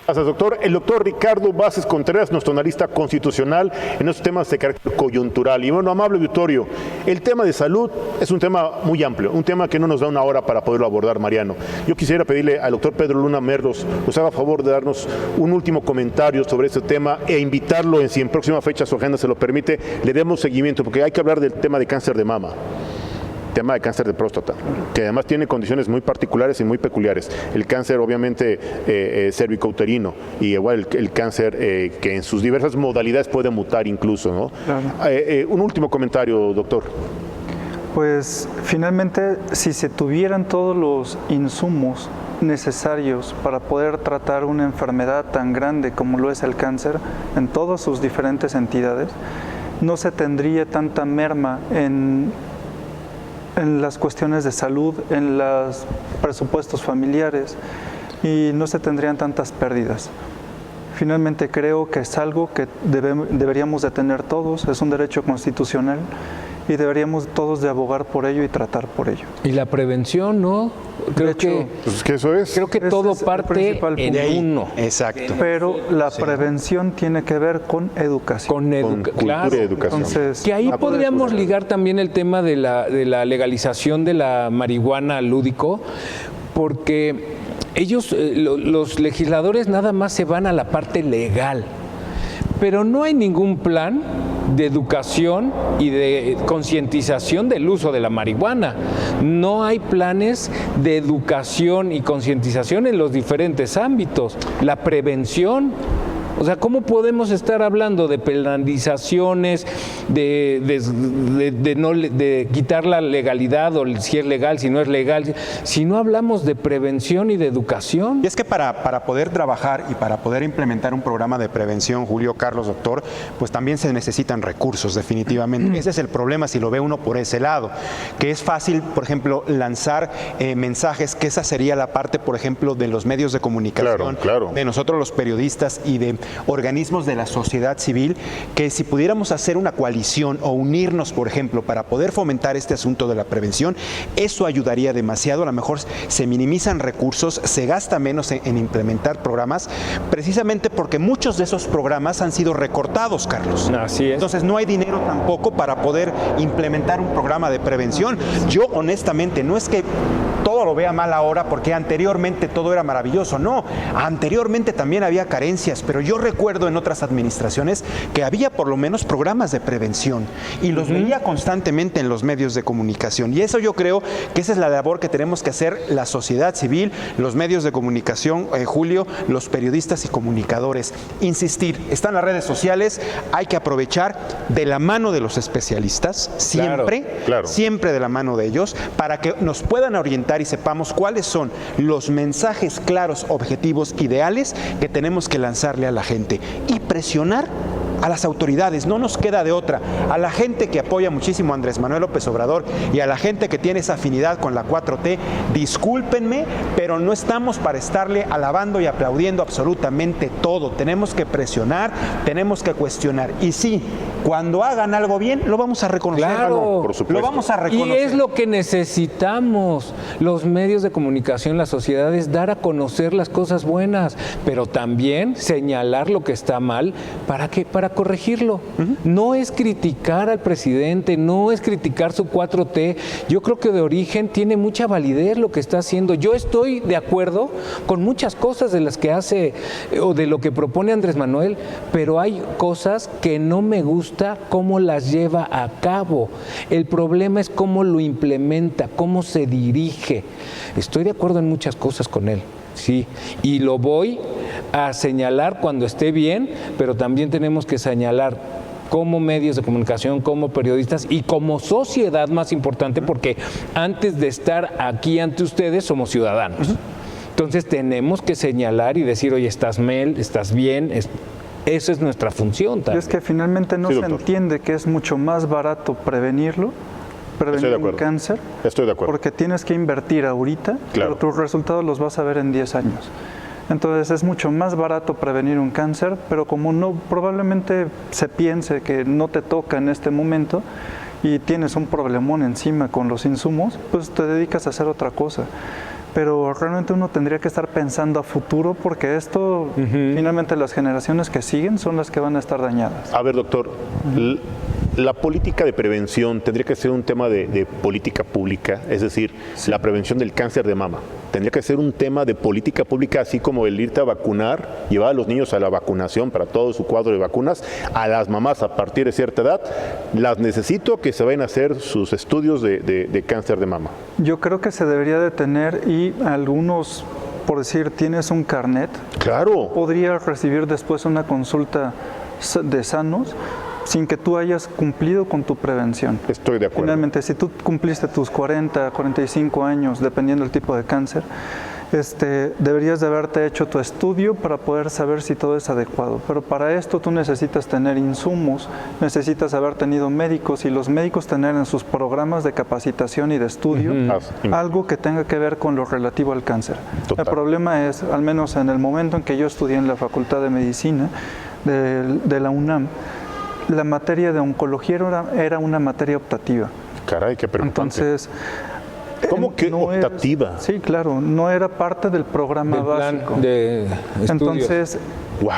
Gracias, doctor. El doctor Ricardo Vázquez Contreras, nuestro analista constitucional en estos temas de carácter coyuntural. Y bueno, amable auditorio, el tema de salud es un tema muy amplio, un tema que no nos da una hora para poderlo abordar, Mariano. Yo quisiera pedirle al doctor Pedro Luna Merlos, nos haga favor de darnos un último comentario sobre este tema e invitarlo si en próxima fecha su agenda se lo permite, le demos seguimiento, porque hay que hablar del tema de cáncer de mama. Tema de cáncer de próstata, que además tiene condiciones muy particulares y muy peculiares. El cáncer obviamente cervicouterino y igual el cáncer que en sus diversas modalidades puede mutar incluso, ¿no? Claro. Un último comentario, doctor. Pues finalmente, si se tuvieran todos los insumos necesarios para poder tratar una enfermedad tan grande como lo es el cáncer en todas sus diferentes entidades, no se tendría tanta merma en las cuestiones de salud, en los presupuestos familiares, y no se tendrían tantas pérdidas. Finalmente creo que es algo que deberíamos de tener todos, es un derecho constitucional y deberíamos todos de abogar por ello y tratar por ello. Y la prevención, ¿no? Creo que eso es. Creo que todo parte en uno. Exacto. Pero la prevención tiene que ver con educación. Con cultura y educación. Entonces, que ahí podríamos ligar también el tema de la legalización de la marihuana lúdico, porque ellos, los legisladores, nada más se van a la parte legal, pero no hay ningún plan de educación y de concientización del uso de la marihuana. No hay planes de educación y concientización en los diferentes ámbitos. La prevención. O sea, ¿cómo podemos estar hablando de penalizaciones, de quitar la legalidad, o si es legal, si no es legal, si no hablamos de prevención y de educación? Y es que para poder trabajar y para poder implementar un programa de prevención, Julio, Carlos, doctor, pues también se necesitan recursos, definitivamente. Ese es el problema si lo ve uno por ese lado, que es fácil, por ejemplo, lanzar mensajes, que esa sería la parte, por ejemplo, de los medios de comunicación, claro. De nosotros los periodistas y de organismos de la sociedad civil, que si pudiéramos hacer una coalición o unirnos, por ejemplo, para poder fomentar este asunto de la prevención, eso ayudaría demasiado. A lo mejor se minimizan recursos, se gasta menos en implementar programas, precisamente porque muchos de esos programas han sido recortados, Carlos. Así es. Entonces no hay dinero tampoco para poder implementar un programa de prevención. Yo honestamente, no es que todo lo vea mal ahora porque anteriormente todo era maravilloso, no, anteriormente también había carencias, pero yo recuerdo en otras administraciones que había por lo menos programas de prevención y los veía constantemente en los medios de comunicación, y eso yo creo que esa es la labor que tenemos que hacer la sociedad civil, los medios de comunicación, Julio, los periodistas y comunicadores. Insistir, están las redes sociales, hay que aprovechar de la mano de los especialistas, siempre, claro. Siempre de la mano de ellos, para que nos puedan orientar y sepamos cuáles son los mensajes claros, objetivos, ideales que tenemos que lanzarle a la gente y presionar a las autoridades, no nos queda de otra, a la gente que apoya muchísimo a Andrés Manuel López Obrador y a la gente que tiene esa afinidad con la 4T, discúlpenme, pero no estamos para estarle alabando y aplaudiendo absolutamente todo, tenemos que presionar, tenemos que cuestionar, y sí, cuando hagan algo bien, lo vamos a reconocer. Claro, por supuesto. Lo vamos a reconocer. Y es lo que necesitamos, los medios de comunicación, las sociedades, dar a conocer las cosas buenas, pero también señalar lo que está mal para corregirlo. No es criticar al presidente, no es criticar su 4T. Yo creo que de origen tiene mucha validez lo que está haciendo. Yo estoy de acuerdo con muchas cosas de las que hace o de lo que propone Andrés Manuel, pero hay cosas que no me gusta cómo las lleva a cabo. El problema es cómo lo implementa, cómo se dirige. Estoy de acuerdo en muchas cosas con él, Sí, y lo voy a señalar cuando esté bien, pero también tenemos que señalar como medios de comunicación, como periodistas y como sociedad, más importante, porque antes de estar aquí ante ustedes somos ciudadanos. Entonces tenemos que señalar y decir, oye, estás mal, estás bien, esa es nuestra función también. Y es que finalmente no se entiende que es mucho más barato prevenir un cáncer. Estoy de acuerdo. Porque tienes que invertir ahorita, pero tus resultados los vas a ver en 10 años. Entonces es mucho más barato prevenir un cáncer, pero como no probablemente se piense que no te toca en este momento y tienes un problemón encima con los insumos, pues te dedicas a hacer otra cosa. Pero realmente uno tendría que estar pensando a futuro, porque esto, finalmente las generaciones que siguen son las que van a estar dañadas. A ver, doctor, la política de prevención tendría que ser un tema de política pública, es decir, la prevención del cáncer de mama. Tendría que ser un tema de política pública, así como el irte a vacunar, llevar a los niños a la vacunación para todo su cuadro de vacunas, a las mamás a partir de cierta edad, las necesito que se vayan a hacer sus estudios de cáncer de mama. Yo creo que se debería de tener, y algunos, por decir, tienes un carnet, claro, podrías recibir después una consulta de sanos sin que tú hayas cumplido con tu prevención. Estoy de acuerdo. Finalmente, si tú cumpliste tus 40, 45 años, dependiendo del tipo de cáncer, deberías de haberte hecho tu estudio para poder saber si todo es adecuado. Pero para esto tú necesitas tener insumos, necesitas haber tenido médicos, y los médicos tener en sus programas de capacitación y de estudio algo que tenga que ver con lo relativo al cáncer. Total. El problema es, al menos en el momento en que yo estudié en la Facultad de Medicina de la UNAM, la materia de oncología era una materia optativa. Caray, qué preocupante. Entonces, ¿cómo que no optativa? Sí, claro, no era parte del programa básico. De estudios. Entonces,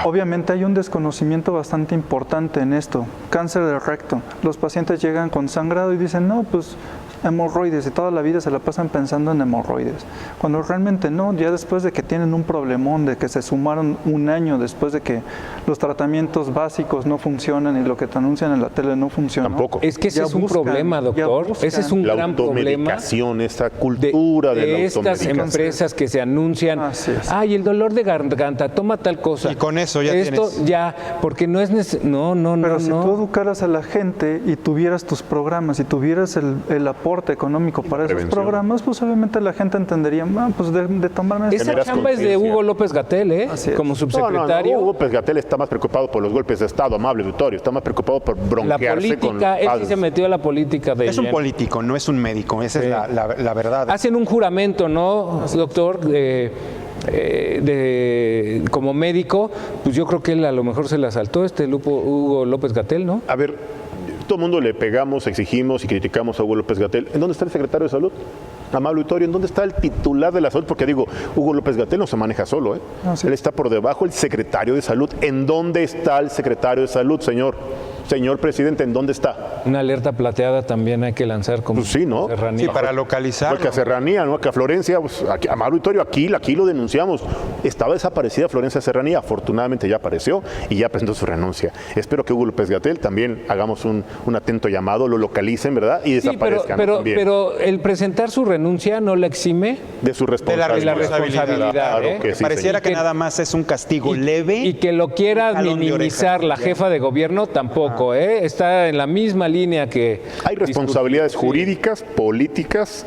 obviamente hay un desconocimiento bastante importante en esto. Cáncer del recto. Los pacientes llegan con sangrado y dicen, no, pues hemorroides, y toda la vida se la pasan pensando en hemorroides, cuando realmente no. Ya después de que tienen un problemón, de que se sumaron un año después de que los tratamientos básicos no funcionan y lo que te anuncian en la tele no funciona. Tampoco. Es que ese es un problema, doctor. Ese es un gran problema. Esta cultura de la estas empresas que se anuncian, ay, el dolor de garganta, toma tal cosa. Y con eso ya esto tienes. Ya, porque no es necesario. Pero si tú educaras a la gente y tuvieras tus programas y tuvieras el aporte económico para esos programas, pues obviamente la gente entendería, pues de tomarme... Esa chamba es de Hugo López-Gatell, como subsecretario. No, Hugo López-Gatell está más preocupado por los golpes de Estado, amable auditorio, está más preocupado por bronquearse la política, con los él sí se metió a la política de Es un político, no es un médico, esa es la verdad. Hacen un juramento, ¿no, doctor? Como médico, pues yo creo que él a lo mejor se la saltó, Hugo López-Gatell, ¿no? A ver, todo el mundo le pegamos, exigimos y criticamos a Hugo López-Gatell. ¿En dónde está el secretario de Salud? Amable auditorio, ¿en dónde está el titular de la salud? Porque digo, Hugo López-Gatell no se maneja solo, ¿eh? No, sí. Él está por debajo, el secretario de Salud. ¿En dónde está el secretario de Salud, señor? Señor presidente, ¿en dónde está? Una alerta plateada también hay que lanzar como pues sí, ¿no? Sí, para localizarlo. Porque a Serranía, ¿no? Que a Florencia, pues, amable auditorio, aquí lo denunciamos. Estaba desaparecida Florencia Serranía, afortunadamente ya apareció y ya presentó su renuncia. Espero que Hugo López-Gatell también hagamos un atento llamado, lo localicen, ¿verdad? Y desaparezcan también. Pero el presentar su renuncia no la exime de su responsabilidad. De la responsabilidad. Claro que sí, pareciera que nada más es un castigo leve. Y que lo quiera minimizar la jefa de gobierno tampoco. Está en la misma línea que... Hay responsabilidades jurídicas, políticas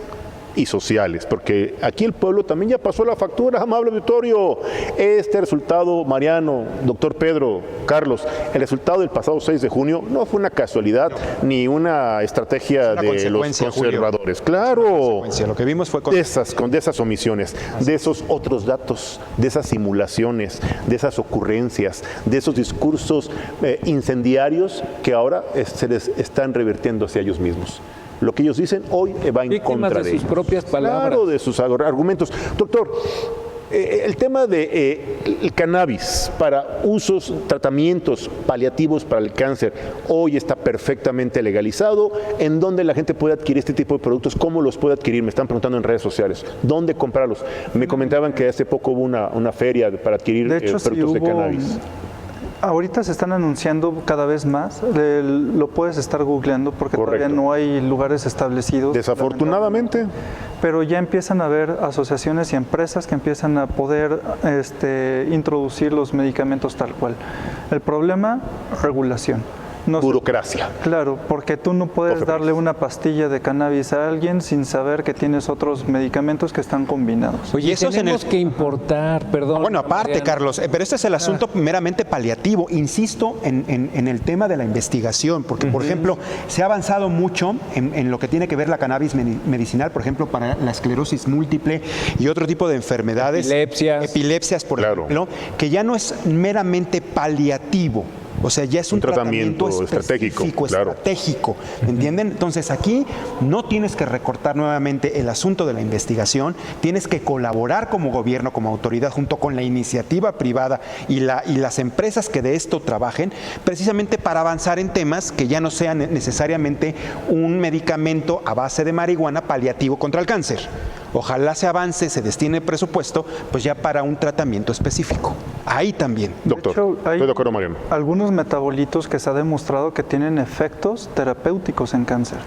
y sociales, porque aquí el pueblo también ya pasó la factura, amable auditorio. Este resultado, Mariano, doctor Pedro, Carlos, el resultado del pasado 6 de junio no fue una casualidad ni una estrategia de los conservadores. Claro, lo que vimos fue de esas omisiones, de esos otros datos, de esas simulaciones, de esas ocurrencias, de esos discursos incendiarios que ahora se les están revirtiendo hacia ellos mismos. Lo que ellos dicen hoy va en contra de sus propias palabras. Claro, de sus argumentos. Doctor, el tema de el cannabis para usos, tratamientos paliativos para el cáncer, hoy está perfectamente legalizado. ¿En dónde la gente puede adquirir este tipo de productos? ¿Cómo los puede adquirir? Me están preguntando en redes sociales. ¿Dónde comprarlos? Me comentaban que hace poco hubo una feria para adquirir productos de cannabis. Ahorita se están anunciando cada vez más, lo puedes estar googleando porque todavía no hay lugares establecidos. Desafortunadamente. Pero ya empiezan a haber asociaciones y empresas que empiezan a poder introducir los medicamentos tal cual. El problema, regulación. Burocracia. Claro, porque tú no puedes darle una pastilla de cannabis a alguien sin saber que tienes otros medicamentos que están combinados. Oye, eso tenemos que importar, perdón. Bueno, aparte, Mariano. Carlos, pero este es el asunto meramente paliativo. Insisto en el tema de la investigación, porque, por ejemplo, se ha avanzado mucho en lo que tiene que ver la cannabis medicinal, por ejemplo, para la esclerosis múltiple y otro tipo de enfermedades. Epilepsias, por ejemplo, que ya no es meramente paliativo. O sea, ya es un tratamiento estratégico, estratégico, ¿entienden? Entonces aquí no tienes que recortar nuevamente el asunto de la investigación, tienes que colaborar como gobierno, como autoridad, junto con la iniciativa privada y las empresas que de esto trabajen, precisamente para avanzar en temas que ya no sean necesariamente un medicamento a base de marihuana paliativo contra el cáncer. Ojalá se avance, se destine presupuesto, pues ya para un tratamiento específico. Ahí también. Doctor, hecho, hay soy doctor Mariano. Algunos metabolitos que se ha demostrado que tienen efectos terapéuticos en cáncer.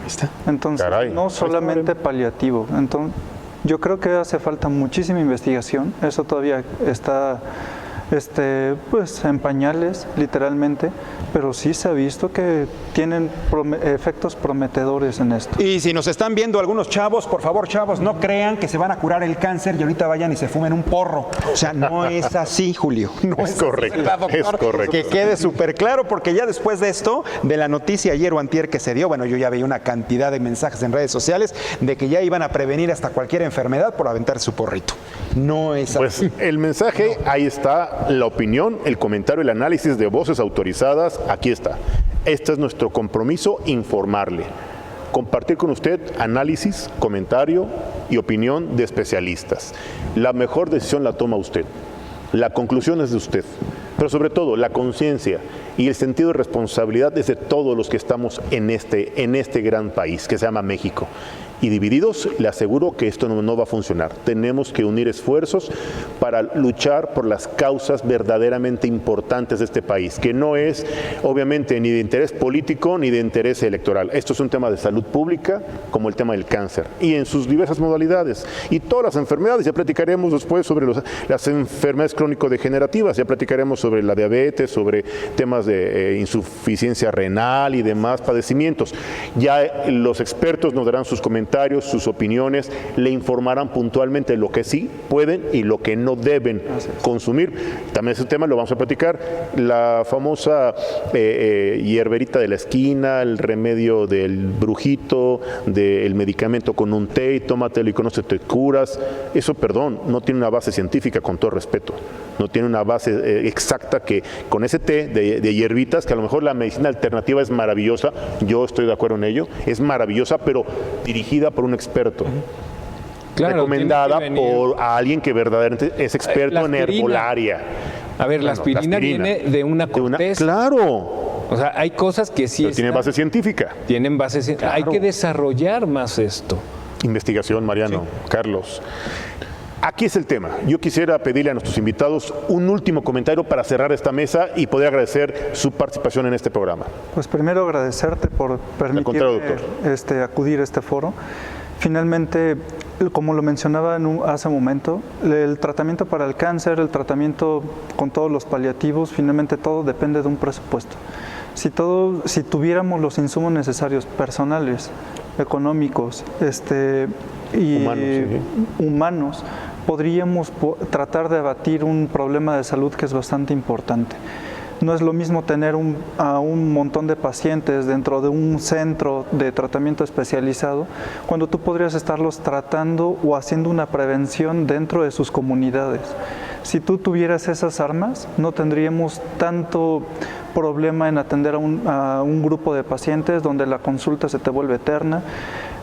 Entonces, no solamente paliativo. Entonces, yo creo que hace falta muchísima investigación. Eso todavía está pues en pañales, literalmente, pero sí se ha visto que tienen efectos prometedores en esto. Y si nos están viendo algunos chavos, por favor, chavos, no crean que se van a curar el cáncer y ahorita vayan y se fumen un porro. O sea, no es así, Julio. No es correcto. Así, doctor, es correcto. Que quede súper claro, porque ya después de esto, de la noticia ayer o antier que se dio, bueno, yo ya veía una cantidad de mensajes en redes sociales de que ya iban a prevenir hasta cualquier enfermedad por aventar su porrito. No es así. Pues el mensaje, ahí está. La opinión, el comentario, el análisis de voces autorizadas, aquí está. Este es nuestro compromiso, informarle. Compartir con usted análisis, comentario y opinión de especialistas. La mejor decisión la toma usted. La conclusión es de usted. Pero sobre todo, la conciencia y el sentido de responsabilidad es de todos los que estamos en este gran país que se llama México. Y divididos, le aseguro que esto no va a funcionar. Tenemos que unir esfuerzos para luchar por las causas verdaderamente importantes de este país, que no es, obviamente, ni de interés político ni de interés electoral. Esto es un tema de salud pública, como el tema del cáncer, y en sus diversas modalidades. Y todas las enfermedades, ya platicaremos después sobre las enfermedades crónico-degenerativas, ya platicaremos sobre la diabetes, sobre temas de insuficiencia renal y demás padecimientos. Ya los expertos nos darán sus comentarios, sus opiniones, le informarán puntualmente lo que sí pueden y lo que no deben consumir. También ese tema lo vamos a platicar. La famosa hierberita de la esquina, el remedio del brujito, del medicamento con un té, y tómatelo y con eso te curas. Eso, perdón, no tiene una base científica, con todo respeto. No tiene una base exacta que con ese té de hierbitas, que a lo mejor la medicina alternativa es maravillosa, yo estoy de acuerdo en ello, es maravillosa, pero dirigida por un experto. Claro, recomendada por alguien que verdaderamente es experto en herbolaria. A ver, la aspirina viene de una corteza. Claro. O sea, hay cosas que sí tienen base científica. Tienen base científica. Claro. Hay que desarrollar más esto. Investigación, Mariano, Carlos. Aquí es el tema. Yo quisiera pedirle a nuestros invitados un último comentario para cerrar esta mesa y poder agradecer su participación en este programa. Pues primero agradecerte por permitirme acudir a este foro. Finalmente, como lo mencionaba hace un momento, el tratamiento para el cáncer, el tratamiento con todos los paliativos, finalmente todo depende de un presupuesto. Si tuviéramos los insumos necesarios personales, económicos y humanos, podríamos tratar de abatir un problema de salud que es bastante importante. No es lo mismo tener a un montón de pacientes dentro de un centro de tratamiento especializado cuando tú podrías estarlos tratando o haciendo una prevención dentro de sus comunidades. Si tú tuvieras esas armas, no tendríamos tanto problema en atender a un grupo de pacientes donde la consulta se te vuelve eterna.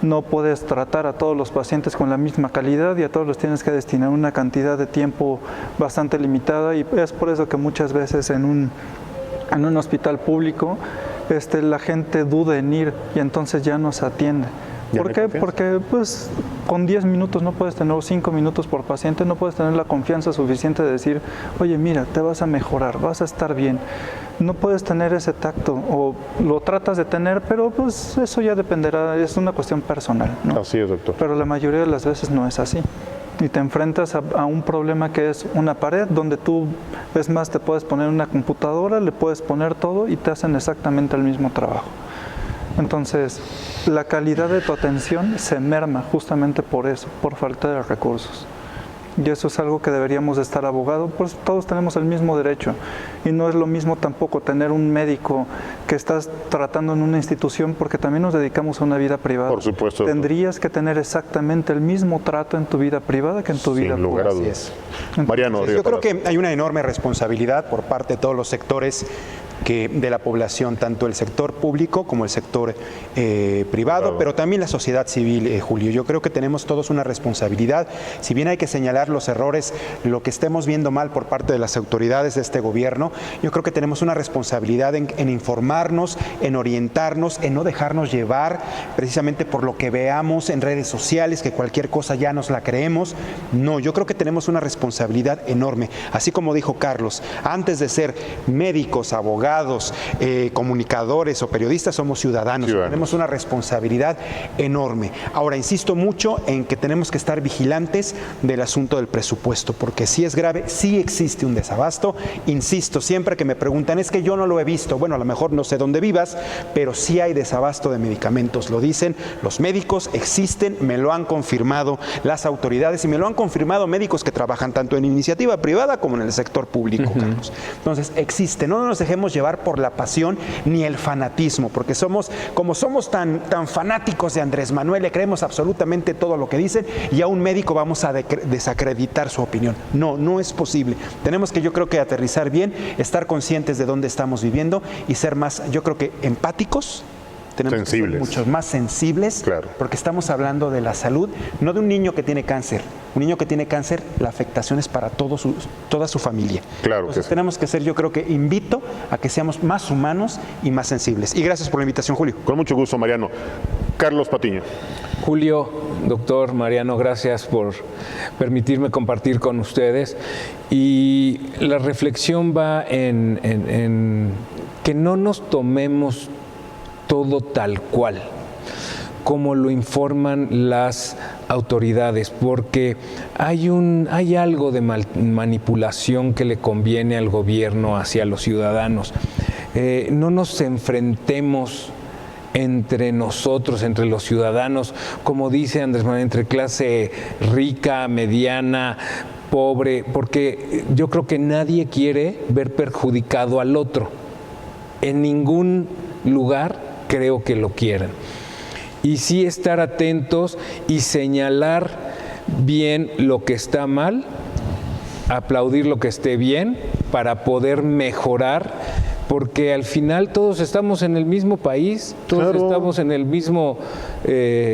No puedes tratar a todos los pacientes con la misma calidad y a todos los tienes que destinar una cantidad de tiempo bastante limitada, y es por eso que muchas veces en un hospital público la gente duda en ir y entonces ya no se atiende. ¿Por qué? Porque pues con 10 minutos no puedes tener, 5 minutos por paciente, no puedes tener la confianza suficiente de decir, oye, mira, te vas a mejorar, vas a estar bien. No puedes tener ese tacto, o lo tratas de tener, pero pues eso ya dependerá, es una cuestión personal, ¿no? Así es, doctor. Pero la mayoría de las veces no es así. Y te enfrentas a un problema que es una pared donde tú, es más, te puedes poner una computadora, le puedes poner todo y te hacen exactamente el mismo trabajo. Entonces, la calidad de tu atención se merma justamente por eso, por falta de recursos. Y eso es algo que deberíamos estar abogados, pues todos tenemos el mismo derecho. Y no es lo mismo tampoco tener un médico que estás tratando en una institución, porque también nos dedicamos a una vida privada. Por supuesto. Tendrías que tener exactamente el mismo trato en tu vida privada que en tu vida pública. Sin lugar a dudas. Mariano, yo creo que hay una enorme responsabilidad por parte de todos los sectores de la población, tanto el sector público como el sector privado, pero también la sociedad civil, Julio. Yo creo que tenemos todos una responsabilidad. Si bien hay que señalar los errores, lo que estemos viendo mal por parte de las autoridades de este gobierno, yo creo que tenemos una responsabilidad en informarnos, en orientarnos, en no dejarnos llevar precisamente por lo que veamos en redes sociales, que cualquier cosa ya nos la creemos. No, yo creo que tenemos una responsabilidad enorme. Así como dijo Carlos, antes de ser médicos, abogados, comunicadores o periodistas, somos ciudadanos. Tenemos una responsabilidad enorme. Ahora, insisto mucho en que tenemos que estar vigilantes del asunto del presupuesto, porque sí es grave, sí existe un desabasto. Insisto, siempre que me preguntan, es que yo no lo he visto. Bueno, a lo mejor no sé dónde vivas, pero sí hay desabasto de medicamentos. Lo dicen los médicos, existen, me lo han confirmado las autoridades y me lo han confirmado médicos que trabajan tanto en iniciativa privada como en el sector público, Carlos. Entonces, existe. No nos dejemos llevar por la pasión ni el fanatismo, porque somos tan fanáticos de Andrés Manuel, le creemos absolutamente todo lo que dicen y a un médico vamos a desacreditar su opinión. No, no es posible. Tenemos que, yo creo que aterrizar bien, estar conscientes de dónde estamos viviendo y ser más, yo creo que empáticos. Tenemos que ser mucho más sensibles, claro, porque estamos hablando de la salud, no de un niño que tiene cáncer. Un niño que tiene cáncer, la afectación es para toda su familia. Claro. Entonces tenemos que ser, yo creo que invito a que seamos más humanos y más sensibles. Y gracias por la invitación, Julio. Con mucho gusto, Mariano. Carlos Patiño. Julio, doctor Mariano, gracias por permitirme compartir con ustedes. Y la reflexión va en que no nos tomemos todo tal cual, como lo informan las autoridades, porque hay algo de manipulación que le conviene al gobierno hacia los ciudadanos. No nos enfrentemos entre nosotros, entre los ciudadanos, como dice Andrés Manuel, entre clase rica, mediana, pobre, porque yo creo que nadie quiere ver perjudicado al otro. En ningún lugar creo que lo quieran. Y sí estar atentos y señalar bien lo que está mal, aplaudir lo que esté bien para poder mejorar, porque al final todos estamos en el mismo país, todos estamos en el mismo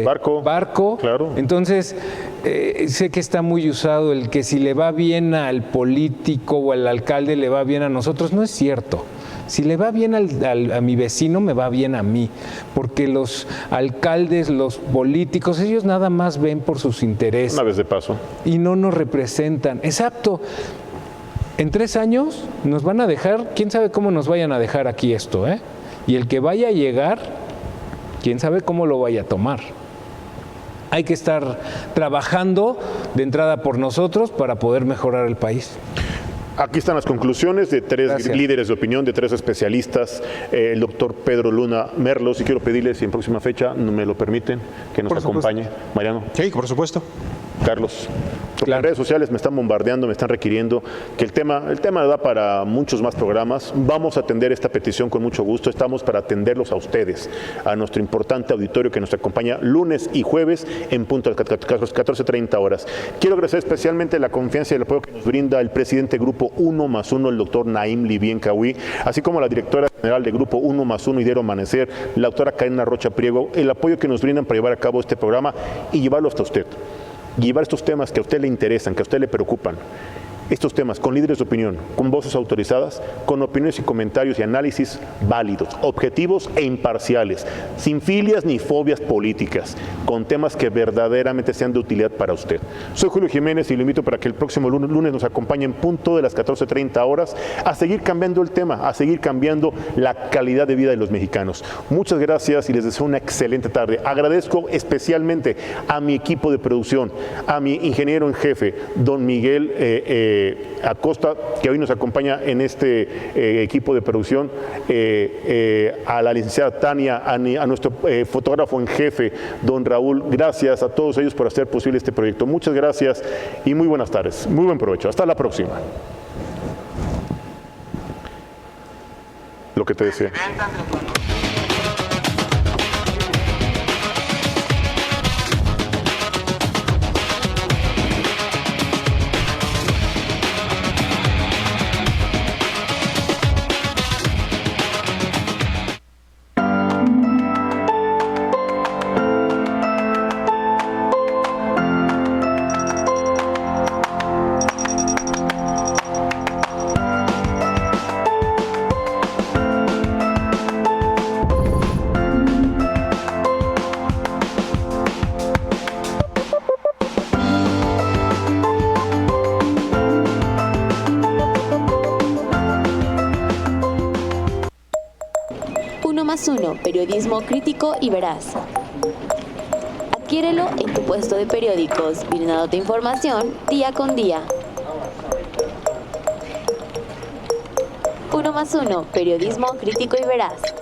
barco. Claro. Entonces, sé que está muy usado el que si le va bien al político o al alcalde le va bien a nosotros. No es cierto. Si le va bien a mi vecino, me va bien a mí, porque los alcaldes, los políticos, ellos nada más ven por sus intereses. Una vez de paso. Y no nos representan. Exacto. En 3 años nos van a dejar, quién sabe cómo nos vayan a dejar aquí esto, ¿eh? Y el que vaya a llegar, quién sabe cómo lo vaya a tomar. Hay que estar trabajando de entrada por nosotros para poder mejorar el país. Aquí están las conclusiones de 3 líderes de opinión, de 3 especialistas, el doctor Pedro Luna Merlos, y quiero pedirles, si en próxima fecha no me lo permiten, que nos acompañe. Mariano. Sí, por supuesto. Carlos. Las redes sociales me están bombardeando, me están requiriendo que el tema da para muchos más programas. Vamos a atender esta petición con mucho gusto. Estamos para atenderlos a ustedes, a nuestro importante auditorio que nos acompaña lunes y jueves en punto de las 14:30 horas. Quiero agradecer especialmente la confianza y el apoyo que nos brinda el presidente de Grupo 1+1, el doctor Naim Libien Cahuí, así como la directora general de Grupo 1+1 y Diario Amanecer, la doctora Karina Rocha Priego, el apoyo que nos brindan para llevar a cabo este programa y llevarlo hasta usted. Llevar estos temas que a usted le interesan, que a usted le preocupan, estos temas con líderes de opinión, con voces autorizadas, con opiniones y comentarios y análisis válidos, objetivos e imparciales, sin filias ni fobias políticas, con temas que verdaderamente sean de utilidad para usted. Soy Julio Jiménez y lo invito para que el próximo lunes nos acompañe en punto de las 14:30 horas a seguir cambiando el tema, a seguir cambiando la calidad de vida de los mexicanos. Muchas gracias y les deseo una excelente tarde. Agradezco especialmente a mi equipo de producción, a mi ingeniero en jefe, don Miguel Acosta, que hoy nos acompaña en este equipo de producción, a la licenciada Tania, a nuestro fotógrafo en jefe, don Raúl. Gracias a todos ellos por hacer posible este proyecto. Muchas gracias y muy buenas tardes. Muy buen provecho. Hasta la próxima. Lo que te decía. Uno, periodismo crítico y veraz. Adquiérelo en tu puesto de periódicos, brindándote información día con día. 1+1, periodismo crítico y veraz.